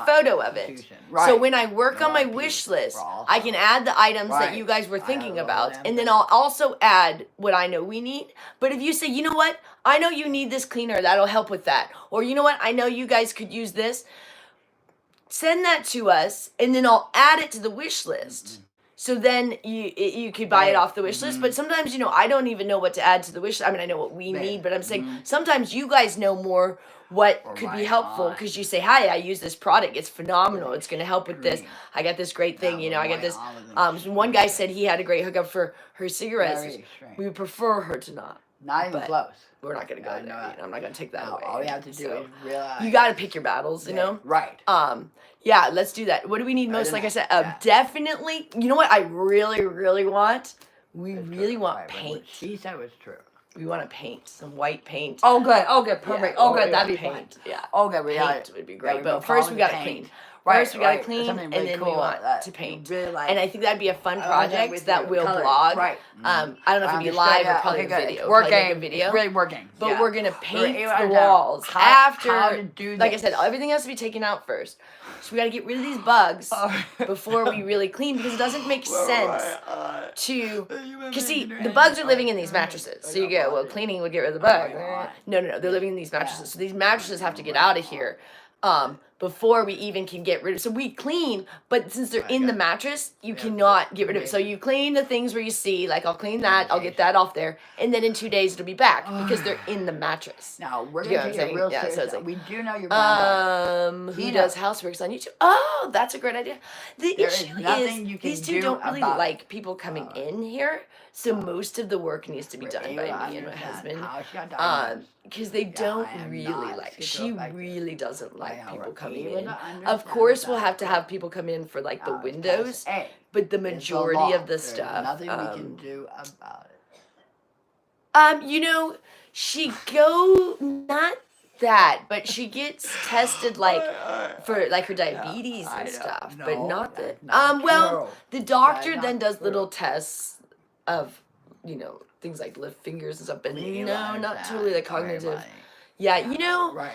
photo of it. Right. So when I work on my wish list, I can add the items that you guys were thinking about, and then I'll also add what I know we need. But if you say, you know what, I know you need this cleaner, that'll help with that. Or you know what, I know you guys could use this. Send that to us, and then I'll add it to the wish list. Mm-hmm. So then you could buy it off the wish list. But sometimes, I don't even know what to add to the wish list. I mean, I know what we need, but I'm saying sometimes you guys know more what could be helpful because you say, hi, I use this product. It's phenomenal. It's going to help with this. I got this great thing. I got this. One guy said he had a great hookup for her cigarettes. We would prefer her to not. Not even close. We're not going to go there. I'm not going to take that away. All we have to do is realize. You got to pick your battles, you know? Right. Yeah, let's do that. What do we need most? Like I said, definitely. You know what I really, really want? We really want paint. What she said was true. We want to paint some white paint. Oh, good. Oh, good. Perfect. Yeah. Good. That'd be paint. Fun. Yeah. Oh, good. Paint would be great. But first, we got to clean. First, we got to clean, and then we want to paint. Really like. And I think that'd be a fun project that we'll blog. Right. I don't know if it'd be live or probably a video. Working. It's really working. But we're gonna paint the walls after. Like I said, everything has to be taken out first. So we got to get rid of these bugs before we really clean because it doesn't make sense to. Because see, the bugs are living in these mattresses. So you go, well, cleaning would get rid of the bug. No, they're living in these mattresses. So these mattresses have to get out of here. Before we even can get rid of so we clean, but since they're in the mattress, you cannot get rid of it. So you clean the things where you see, like I'll clean that, I'll get that off there, and then in 2 days it'll be back because they're in the mattress. Now we're gonna take it real serious. So it's like, we do know you're who does houseworks on YouTube? Oh, that's a great idea. The issue is these two don't really like people coming in here, so most of the work needs to be done by me and my husband. Because they don't really like. She really doesn't like people coming in. Of course, we'll have to have people come in for like the windows, but the majority of the stuff. Nothing we can do about it. You know, she not that, but she gets tested like for like her diabetes I and know. stuff, No, but not that's the not well, true. the doctor That's then not does true. little tests of, you know, things like lift fingers and stuff, but We no, understand. not totally the Okay, cognitive. buddy. Yeah, you know, Right.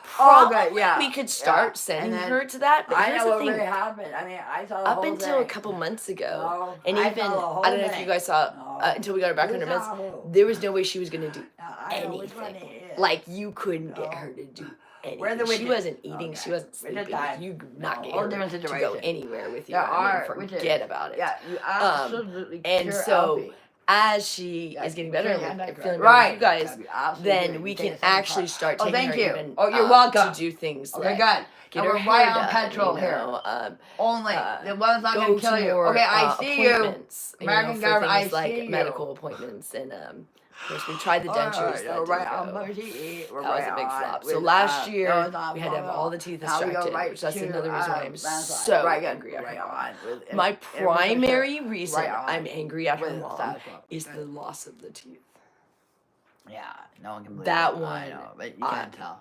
probably good, yeah, we could yeah. start And sending then her to that, but I here's know the what thing. really happened. I mean, I saw the Up whole until a thing. couple months ago, No, and I even saw the whole I don't know if thing. you guys saw No. until we got her back You on her saw meds, who? there was no way she was gonna do I know which one anything. it is. Like you couldn't get No. her to do Where anything. the She witches? wasn't eating. Okay. She wasn't Witches sleeping. died. You could not No, get whole her different to go situation. anywhere with you. There I mean, are witches. forget about it. Yeah, you absolutely And cure so healthy. as she Yeah, is getting you better can't and anti- feeling better right. with you guys, Gotta be absolutely then good. we You can take the same actually part. start Oh, taking thank her you. even Oh, you're welcome. to do things Okay, like good. get And her we're hair right on done, petrol you here. know, Only uh, the one's not go gonna to kill you. more Okay, I see you. appointments, you know, American for government, I things like see you. medical appointments, and of course we tried the dentures. That We're right didn't on go. Mercy. We're That was right a big on flop. So with, last year those on we had to have all the teeth Now we go extracted, right which that's to, another reason why I'm landslide. so Right, good. angry at Right her mom. on. With My primary infestation. reason Right on. I'm angry at her With mom status quo. is Good. the loss of the teeth. Yeah, no one can believe That it. one, I know, but you can't tell.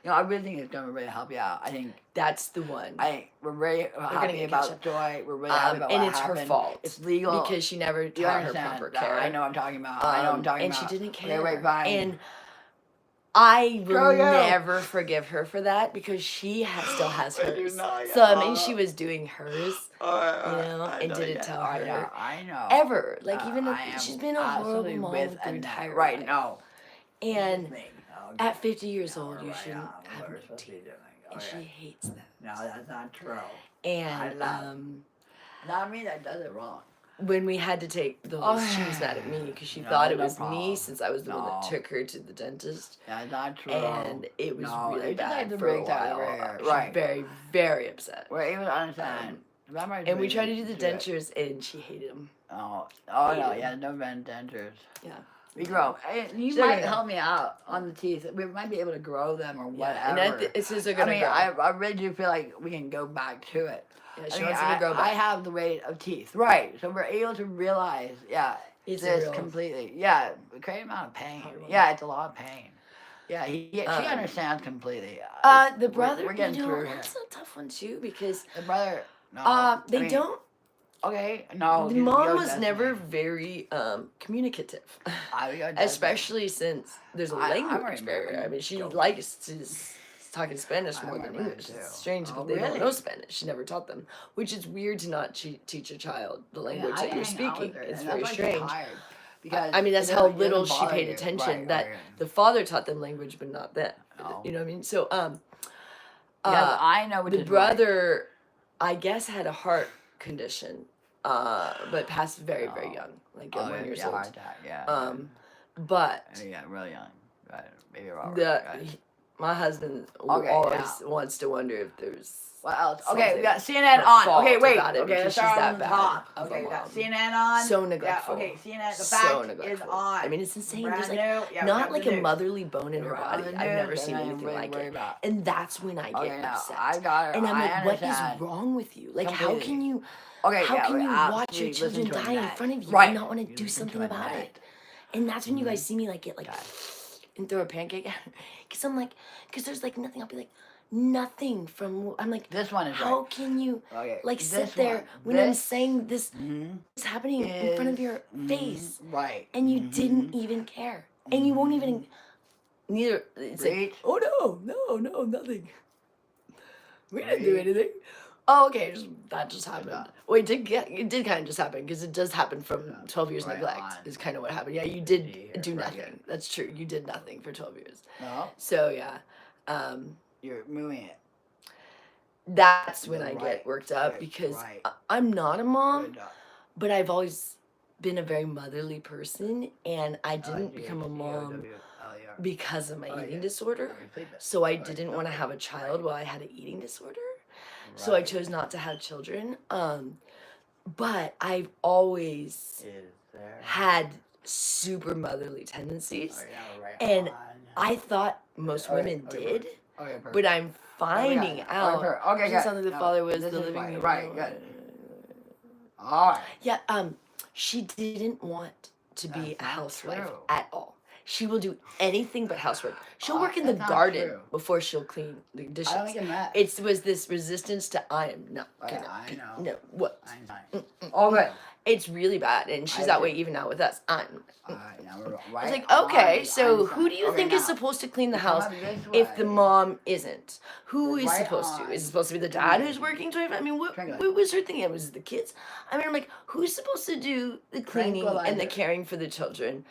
You know, I really think it's going to really help you out. I think That's the one. we're really happy get about catch Joy. We're really happy about and what it's happened. her fault. It's legal. Because she never You taught her understand proper that. care. I know what I'm talking about. I know what I'm talking and about. she didn't care. Okay, wait, fine. And I will Screw you. never forgive her for that because she still has But you're hers. not- So I mean, she was doing hers, you know, I and know, didn't yeah, tell I her know, I know. ever. Like even I if, am she's been a horrible absolutely mom with with her Annette. entire Right, life. no. And Me. Oh, at good. 50 years No, old, you we're right shouldn't on. have We're no supposed to be teeth, doing. and Okay. she hates them. No, that's not true. And love- Not me that does it wrong. when we had to take the whole, she was mad at me because she thought it No was me problem. since I was the one that No. took her to the dentist. That's not true. And it was No, really it's just like bad the for a break that while. over here. She was Right. very, very upset. We're able to understand. And we tried to do the dentures, and she hated them. Oh no, yeah, no dentures. Yeah. We grow. Hey, you They're might gonna- help me out on the teeth. We might be able to grow them or Yeah. whatever. And it's just they're I gonna mean, grow. I really do feel like we can go back to it. Yeah, I she mean, wants them to grow I back. have the weight of teeth. Right. So we're able to realize, It's this real. completely. Yeah, a great amount of pain. Hard one. Yeah, it's a lot of pain. Yeah, she Um, understands completely. The brother, we're getting you know, through here. that's a tough one too because The brother, no. they I mean, don't. Okay, no. The you mom go was this never way. very communicative, I go this way. especially since there's a I'm language already barrier. married. I mean, she Don't- likes to talk in Spanish more I'm than married English. too. It's strange, Oh, but they really? don't know Spanish. She never taught them, which is weird to not teach a child the language I that you're hang out with speaking. her, It's and very that's why I get strange. tired, because I mean, that's it how doesn't little she bother paid you. attention. Right, That okay. the father taught them language, but not that. No. You know what I mean? So, Yeah, I know which the is brother, I guess, had a heart condition, but passed very, very Oh. young, like Right. at 1 year yeah, old. heart attack, yeah. But Yeah, really young. Right, maybe Robert. the right. my husband Okay, always wants to wonder if there's What else? Okay, something we got CNN her on. fault Okay, wait. about it Okay, because let's she's start that on the bad top. of a Okay, we got mom. CNN on. So neglectful. Yeah, okay, CNN. The so fact is neglectful. on. I mean, it's insane. Brand There's like new. Yeah, we not have like the a news. motherly bone in her Right, on body. the I've never news, seen and anything I'm like worried it. about. And that's when I get Okay, now, upset. I got her. And I'm I like, what is understand. wrong with you? Like, how Completely. can you? Okay, how yeah, can we you watch your absolutely children listen to die in Annette. front of you Right. and not want to You do listen something to about Annette. it? And that's when you guys see me like get like and throw a pancake at her. Because I'm like, because there's like nothing. I'll be like, nothing from. I'm like, This one is how right. can you Okay, like this sit there one. when I'm This saying this mhm, is happening in front of your mhm, face Right. and you mhm. didn't even care and you won't even. Neither. It's like, Reach. oh no, nothing. We didn't do Reach. anything. Oh, okay, that just happened. Yeah. Well, it did kind of just happen because it does happen from 12 years Right neglect on. is kind of what happened. Yeah, you did See, do right nothing. here. That's true. You did nothing for 12 years. No, So yeah, you're moving it. that's when I Right, get worked up right, because right. I'm not a mom, Good job. but I've always been a very motherly person, and I Oh, didn't become a mom yeah. because of my Oh, eating yeah. disorder. Okay, please don't. So I Right, didn't no, want to have a right. child while I had an eating disorder. So I Right. chose not to have children. But I've always Is there? had super motherly tendencies. Oh, yeah, right And on. I thought most Okay, women okay, did, Okay, perfect. but I'm finding Okay, out. perfect. Okay, it good. sounded like the No, father was this the is living. fine. Right, good. All right. Yeah. She didn't want to be That's a not housewife true. at all. She will do anything but housework. She'll work in the That's not garden true. before she'll clean the dishes. I don't think that. It was this resistance to I am not gonna I be. know. No, what? I'm fine. All good. It's really bad, and she's I that do. way even now with us. All right, now we're right. It's like, okay, on, so I'm who do you okay, think is now, supposed to clean the we come house up this if the way. mom isn't? Who We're is right supposed to? on. Is it supposed to be the dad who's working 25? I mean, what was her thing? It was the kids. I mean, I'm like, who's supposed to do the cleaning and the Tranquilizer. caring for the children?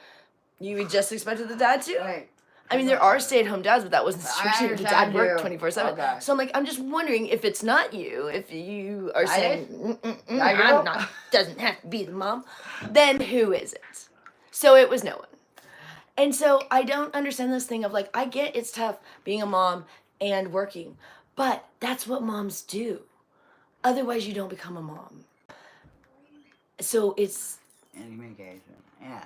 You would just expected the dad to? Right. I mean, there are stay-at-home dads, but that wasn't the I situation. The dad understand worked you. 24/7. Okay. So I'm like, I'm just wondering if it's not you, if you are I saying, I I'm do. not, doesn't have to be the mom, then who is it? So it was no one. And so I don't understand this thing of like, I get it's tough being a mom and working, but that's what moms do. Otherwise, you don't become a mom. So it's, And communication. Yeah.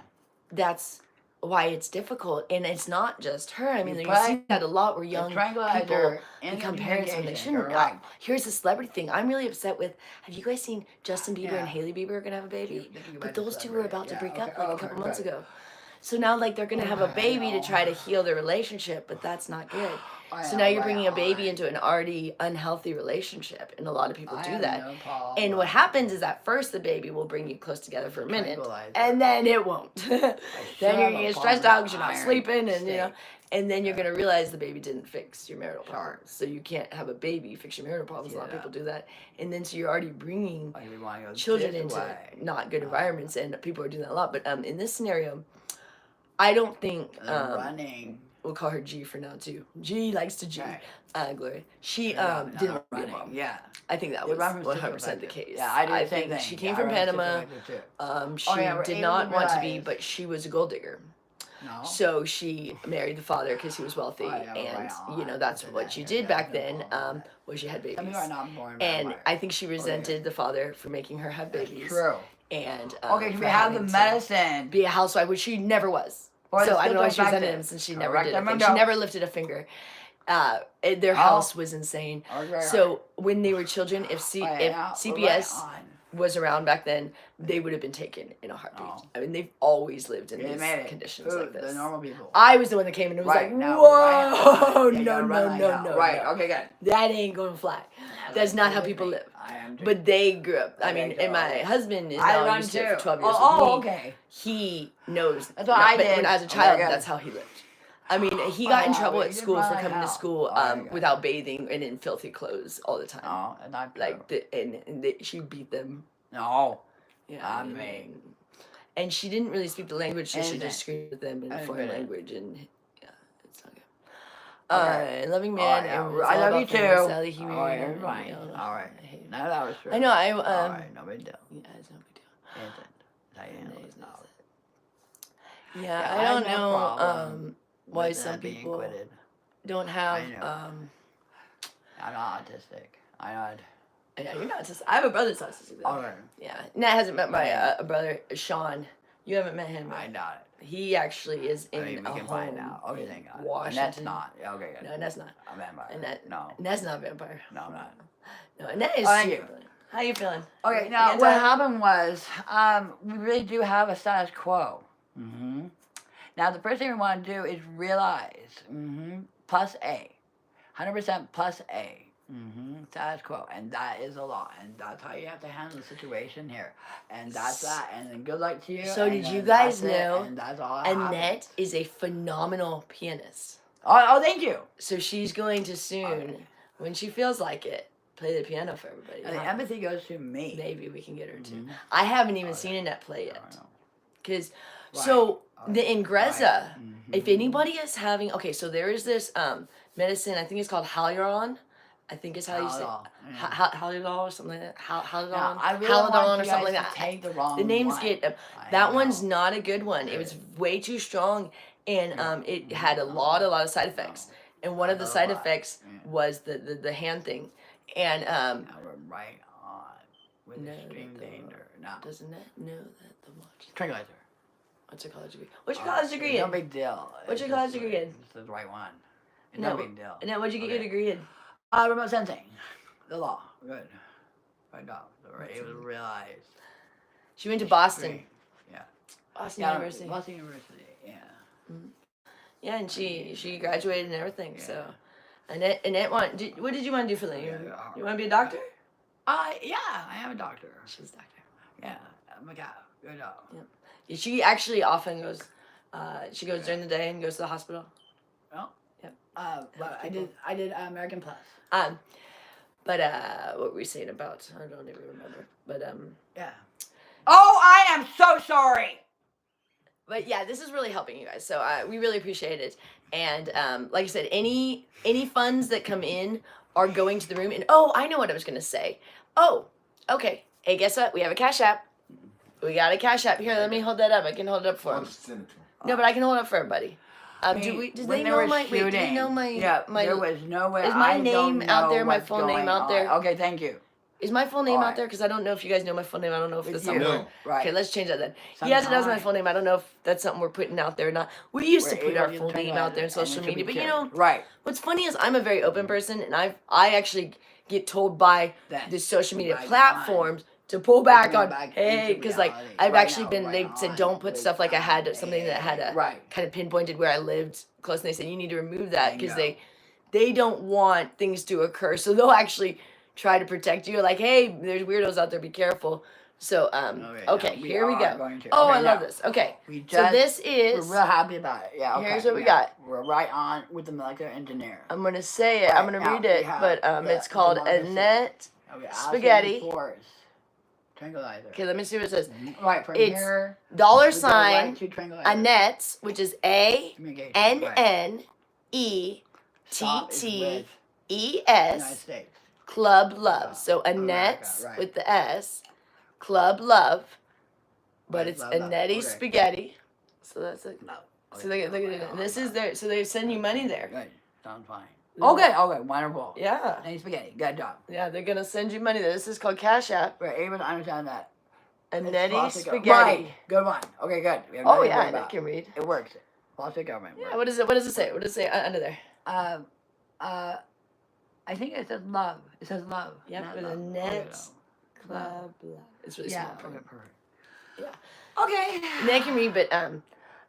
that's why it's difficult, and it's not just her. I mean, You you put see that a lot where The young people tranquilizer in become the parents when they communication, shouldn't. correct. Here's the celebrity thing. I'm really upset with. Have you guys seen Justin Bieber Yeah. and Hailey Bieber are gonna have a baby? Keep thinking about But the those two were celebrity. about to Yeah, break okay. up like Oh, a couple okay, months good. ago. So now like they're gonna have a I baby to know. try to heal their relationship, but that's not good. I So know, now you're right bringing a baby on. into an already unhealthy relationship, and a lot of people I do have that. no problem. And what happens is at first the baby will bring you close together for a minute, Tranquilizer. and then it won't. Then you're have gonna a get stressed problem out because you're not iron sleeping, and you know, steak. and then you're gonna realize the baby didn't fix your marital Sure. problems. So you can't have a baby fix your marital problems. A lot of Yeah. people do that, and then so you're already bringing Like we want to go children this into way. not good environments, and people are doing that a lot. But in this scenario, I don't think They're running. we'll call her G for now too. G likes to G. Right. Gloria. She Yeah, didn't no, want to be a running. mom. Yeah. I think that They was run from 100% the perspective. case. Yeah, I do the same think thing. she Yeah, came I from run Panama. perspective too. She yeah, we're did able not to want to be, realize- but she was a gold digger. No. So she married the father because he was wealthy, Oh, yeah, and right you know on. that's That's what it, she yeah, did yeah, back no then. problem. Was she had babies, Some people are not born and vampires. I think she resented the father for making her have babies. True. And Okay, for we have the having to medicine. be a housewife, which she never was. Or So the I don't know why she resented perspective. him since she never Correct did them a thing. and She go. never lifted a finger. Their Oh. house was insane. Okay, So when they were children, if yeah, CPS right on. was around back then, they would have been taken in a heartbeat. Oh. I mean, they've always lived in They these made it. conditions Food, like this. The normal people. I was the one that came in and was Right, like, now, whoa, right, yeah, no, you're no, running no, out. no, Right, no. okay, good. That ain't going to fly. That's not how people live. I am too. But they grew up. I Okay, mean, go. and my husband is I now run used to it for too. 12 years Oh, with me. okay. He knows. That's what I but did. When I was a Okay, child, good. that's how he lived. I mean, he got in Oh, trouble we at did school for run coming to out. school Oh, okay. without bathing and in filthy clothes all the time. No, not true. Like, she beat them. No. Yeah, I mean. and she didn't really speak the language, so she Innocent. just screamed at them in I foreign admit it. language, and yeah, it's not good. Okay. Loving Oh, man, yeah, and it's I all love you about family. too. Sally, he All married right, her, you're fine. you know, All right. I hate him. No, that was true. I know. All right, no big deal. Yeah, it's no big deal. Isn't. How you handle it. Yeah, Yeah, I I don't have no know problem why with some that being people acquitted. don't have. I know. I'm not autistic. I'm not. Yeah, you're not just. I have a brother that's autistic. Though. Okay. Yeah, Nat hasn't met my brother Sean. You haven't met him. I doubt it. He actually is in I mean, we a can home find out. Okay, in thank God. Washington. And that's not. Yeah, okay, good. No, that's not. A vampire. Annette. No. That's not a vampire. No, I'm not. No, Annette is. Oh, thank super you. brilliant. How you feeling? Okay, You now can't what tell? happened was, we really do have a status quo. Mm-hmm. Now the first thing we want to do is realize, plus A, 100% plus A, status quo, and that is a lot, and that's how you have to handle the situation here, and that's that, and then good luck to you. So and did you then guys that's it, know and that's all that Annette happens. is a phenomenal pianist. Oh, thank you. So she's going to soon, Okay. when she feels like it, play the piano for everybody. And the empathy goes to me. Maybe we can get her to. I haven't even seen Annette play I yet. don't know. Because, Right. so the Ingrezza, Right. if anybody is having, okay, so there is this medicine, I think it's called Hyaluron. I think it's how you say Haldol, Hyaluron or something like that. Hyaluron, Now, I really Hyaluron want or you something guys like to that. take the wrong The names one. get, I that one's know. not a good one. It was way too strong, and it had a lot of side effects. And one of the know side why. effects Yeah. was the hand thing. And Now we're right on with No, extreme the- danger. No. does Annette know that the watch? Tranquilizer. What's your college degree? What's your college degree No in? big deal. What's your It's college just- degree in? It's the right one. It's No, no big deal. Annette, what'd you get your Okay. degree in? Remote sensing. The law. Good. Right now. It was realized. She went to Boston. Extreme. Yeah. Boston Yeah, University. Boston University. Yeah. Yeah, and she graduated and everything. So, Annette what did you want to do for a living? You want to be a doctor? Yeah, I am a doctor. She's a doctor. Yeah, I'm a guy. Good job. Yeah, she actually often goes. She goes during the day and goes to the hospital. Well, Yep. but I did American Plus. But what were we saying about? I don't even remember. But Yeah. Oh, I am so sorry. But yeah, this is really helping you guys. So we really appreciate it. And like I said, any funds that come in are going to the room. And oh, I know what I was gonna say. Oh, okay. Hey, guess what? We have a Cash App. We got a Cash App here. Let me hold that up. I can hold it up for I'll them. just send it to him. No, but I can hold it up for everybody. Did they know my? Wait, do they know my? Yeah, my there was no way. is my I name don't out know there, my what's full name going out on. there? Okay, thank you. Is my full name All out right. there? Because I don't know if you guys know my full name. I don't know if that's something. No. Right. Okay, let's change that then. Yes, it has my full name. I don't know if that's something we're putting out there or not. We used to put our full name out there on social media, but you know, Right. what's funny is I'm a very open person, and I actually get told by That- the social media right platforms to pull back Pull on, back hey, into because like reality. I've Right actually now, been, right they on, said don't put with stuff like I had something that had a Right. kind of pinpointed where I lived close, and they said you need to remove that because Bingo. they don't want things to occur, so they'll actually try to protect you. Like, hey, there's weirdos out there, be careful. So okay, here we go. Oh, I love this. Okay, We so just, this we're is. real happy about it. Yeah. Okay. Here's what we got. We're right on with the molecular engineer. I'm gonna say it. I'm gonna Right, read now it, we have but the it's called democracy. Annette. Okay, Spaghetti. acid force. Tranquilizer. Okay, let me see what it says. Right from It's here. Dollar we go sign right to tranquilizer. Annette, which is Communication, right. Stop is with United ANNETTES States. Club Love. So Annette America, right. with the S, Club Love, but Right, it's love, love. Annette Okay. Spaghetti. So that's it. No. So look at it. And this is their. So they send you money there. Good. Sounds fine. Yeah. Okay. Okay. Wonderful. Yeah. Thanks, spaghetti. Good job. Yeah, they're gonna send you money there. This is called Cash App. We're able to understand that. Annette It's Spaghetti. Right. Good one. Okay. Good. We have Oh nothing to yeah, worry I about. can read. It works. Philosophy of government. Yeah. Works. What is it? What does it say? What does it say under there? I think it says love. It says love. Yep, not with love. Annette Okay, love. Club Love. It's really Yeah. small. Okay. Perfect. Yeah. Okay. Annette can read, but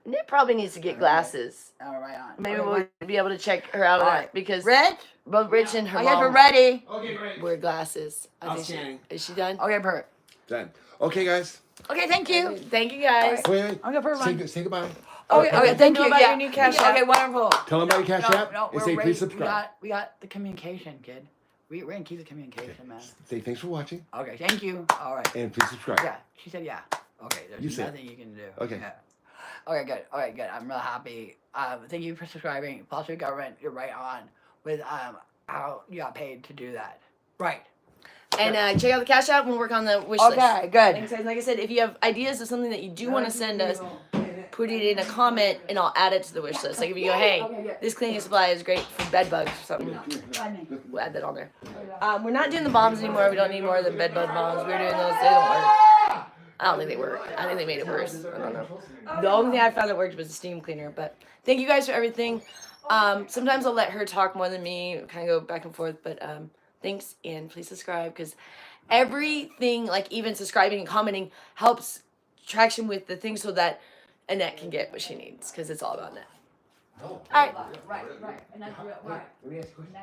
Annette probably needs to get glasses. All right on. Maybe Okay, we'll be able to check her out on All that right. because Rich. both Rich and her I guess we're mom ready. Okay, great. wear glasses. I think Outstanding. is she done? Okay. Perfect. Done. Okay, guys. Okay. Thank you. Thank you guys. Wait. Okay. Perfect. Say goodbye. Okay, okay, Let thank them know you. about Yeah. your new Cash Okay, App. wonderful. Tell them about your Cash App and we're say ready. please subscribe. We got the communication, kid. We're gonna keep the communication, man. Say thanks for watching Okay, thank you. All right. and please subscribe. Yeah, she said yeah. Okay, You there's said- nothing you can do. Okay. Yeah. Okay, good. All right, good. I'm real happy. Thank you for subscribing. Philosophy of government, you're right on with how you got paid to do that. Right. And check out the Cash App. We'll work on the wish list. Okay, good. Thanks, guys. Like I said, if you have ideas of something that you do want to send us, put it in a comment and I'll add it to the wish list. Like if you go, hey, this cleaning supply is great for bed bugs or something, we'll add that on there. We're not doing the bombs anymore. We don't need more than bed bug bombs. We're doing those. They don't work. I don't think they work. I think they made it worse. I don't know. The only thing I found that worked was the steam cleaner. But thank you guys for everything. Sometimes I'll let her talk more than me, kind of go back and forth. But thanks, and please subscribe because everything, like even subscribing and commenting, helps traction with the thing so that Annette can get what she needs because it's all about Annette. No. All right. Right. And that's real. Right. Let me ask you a question.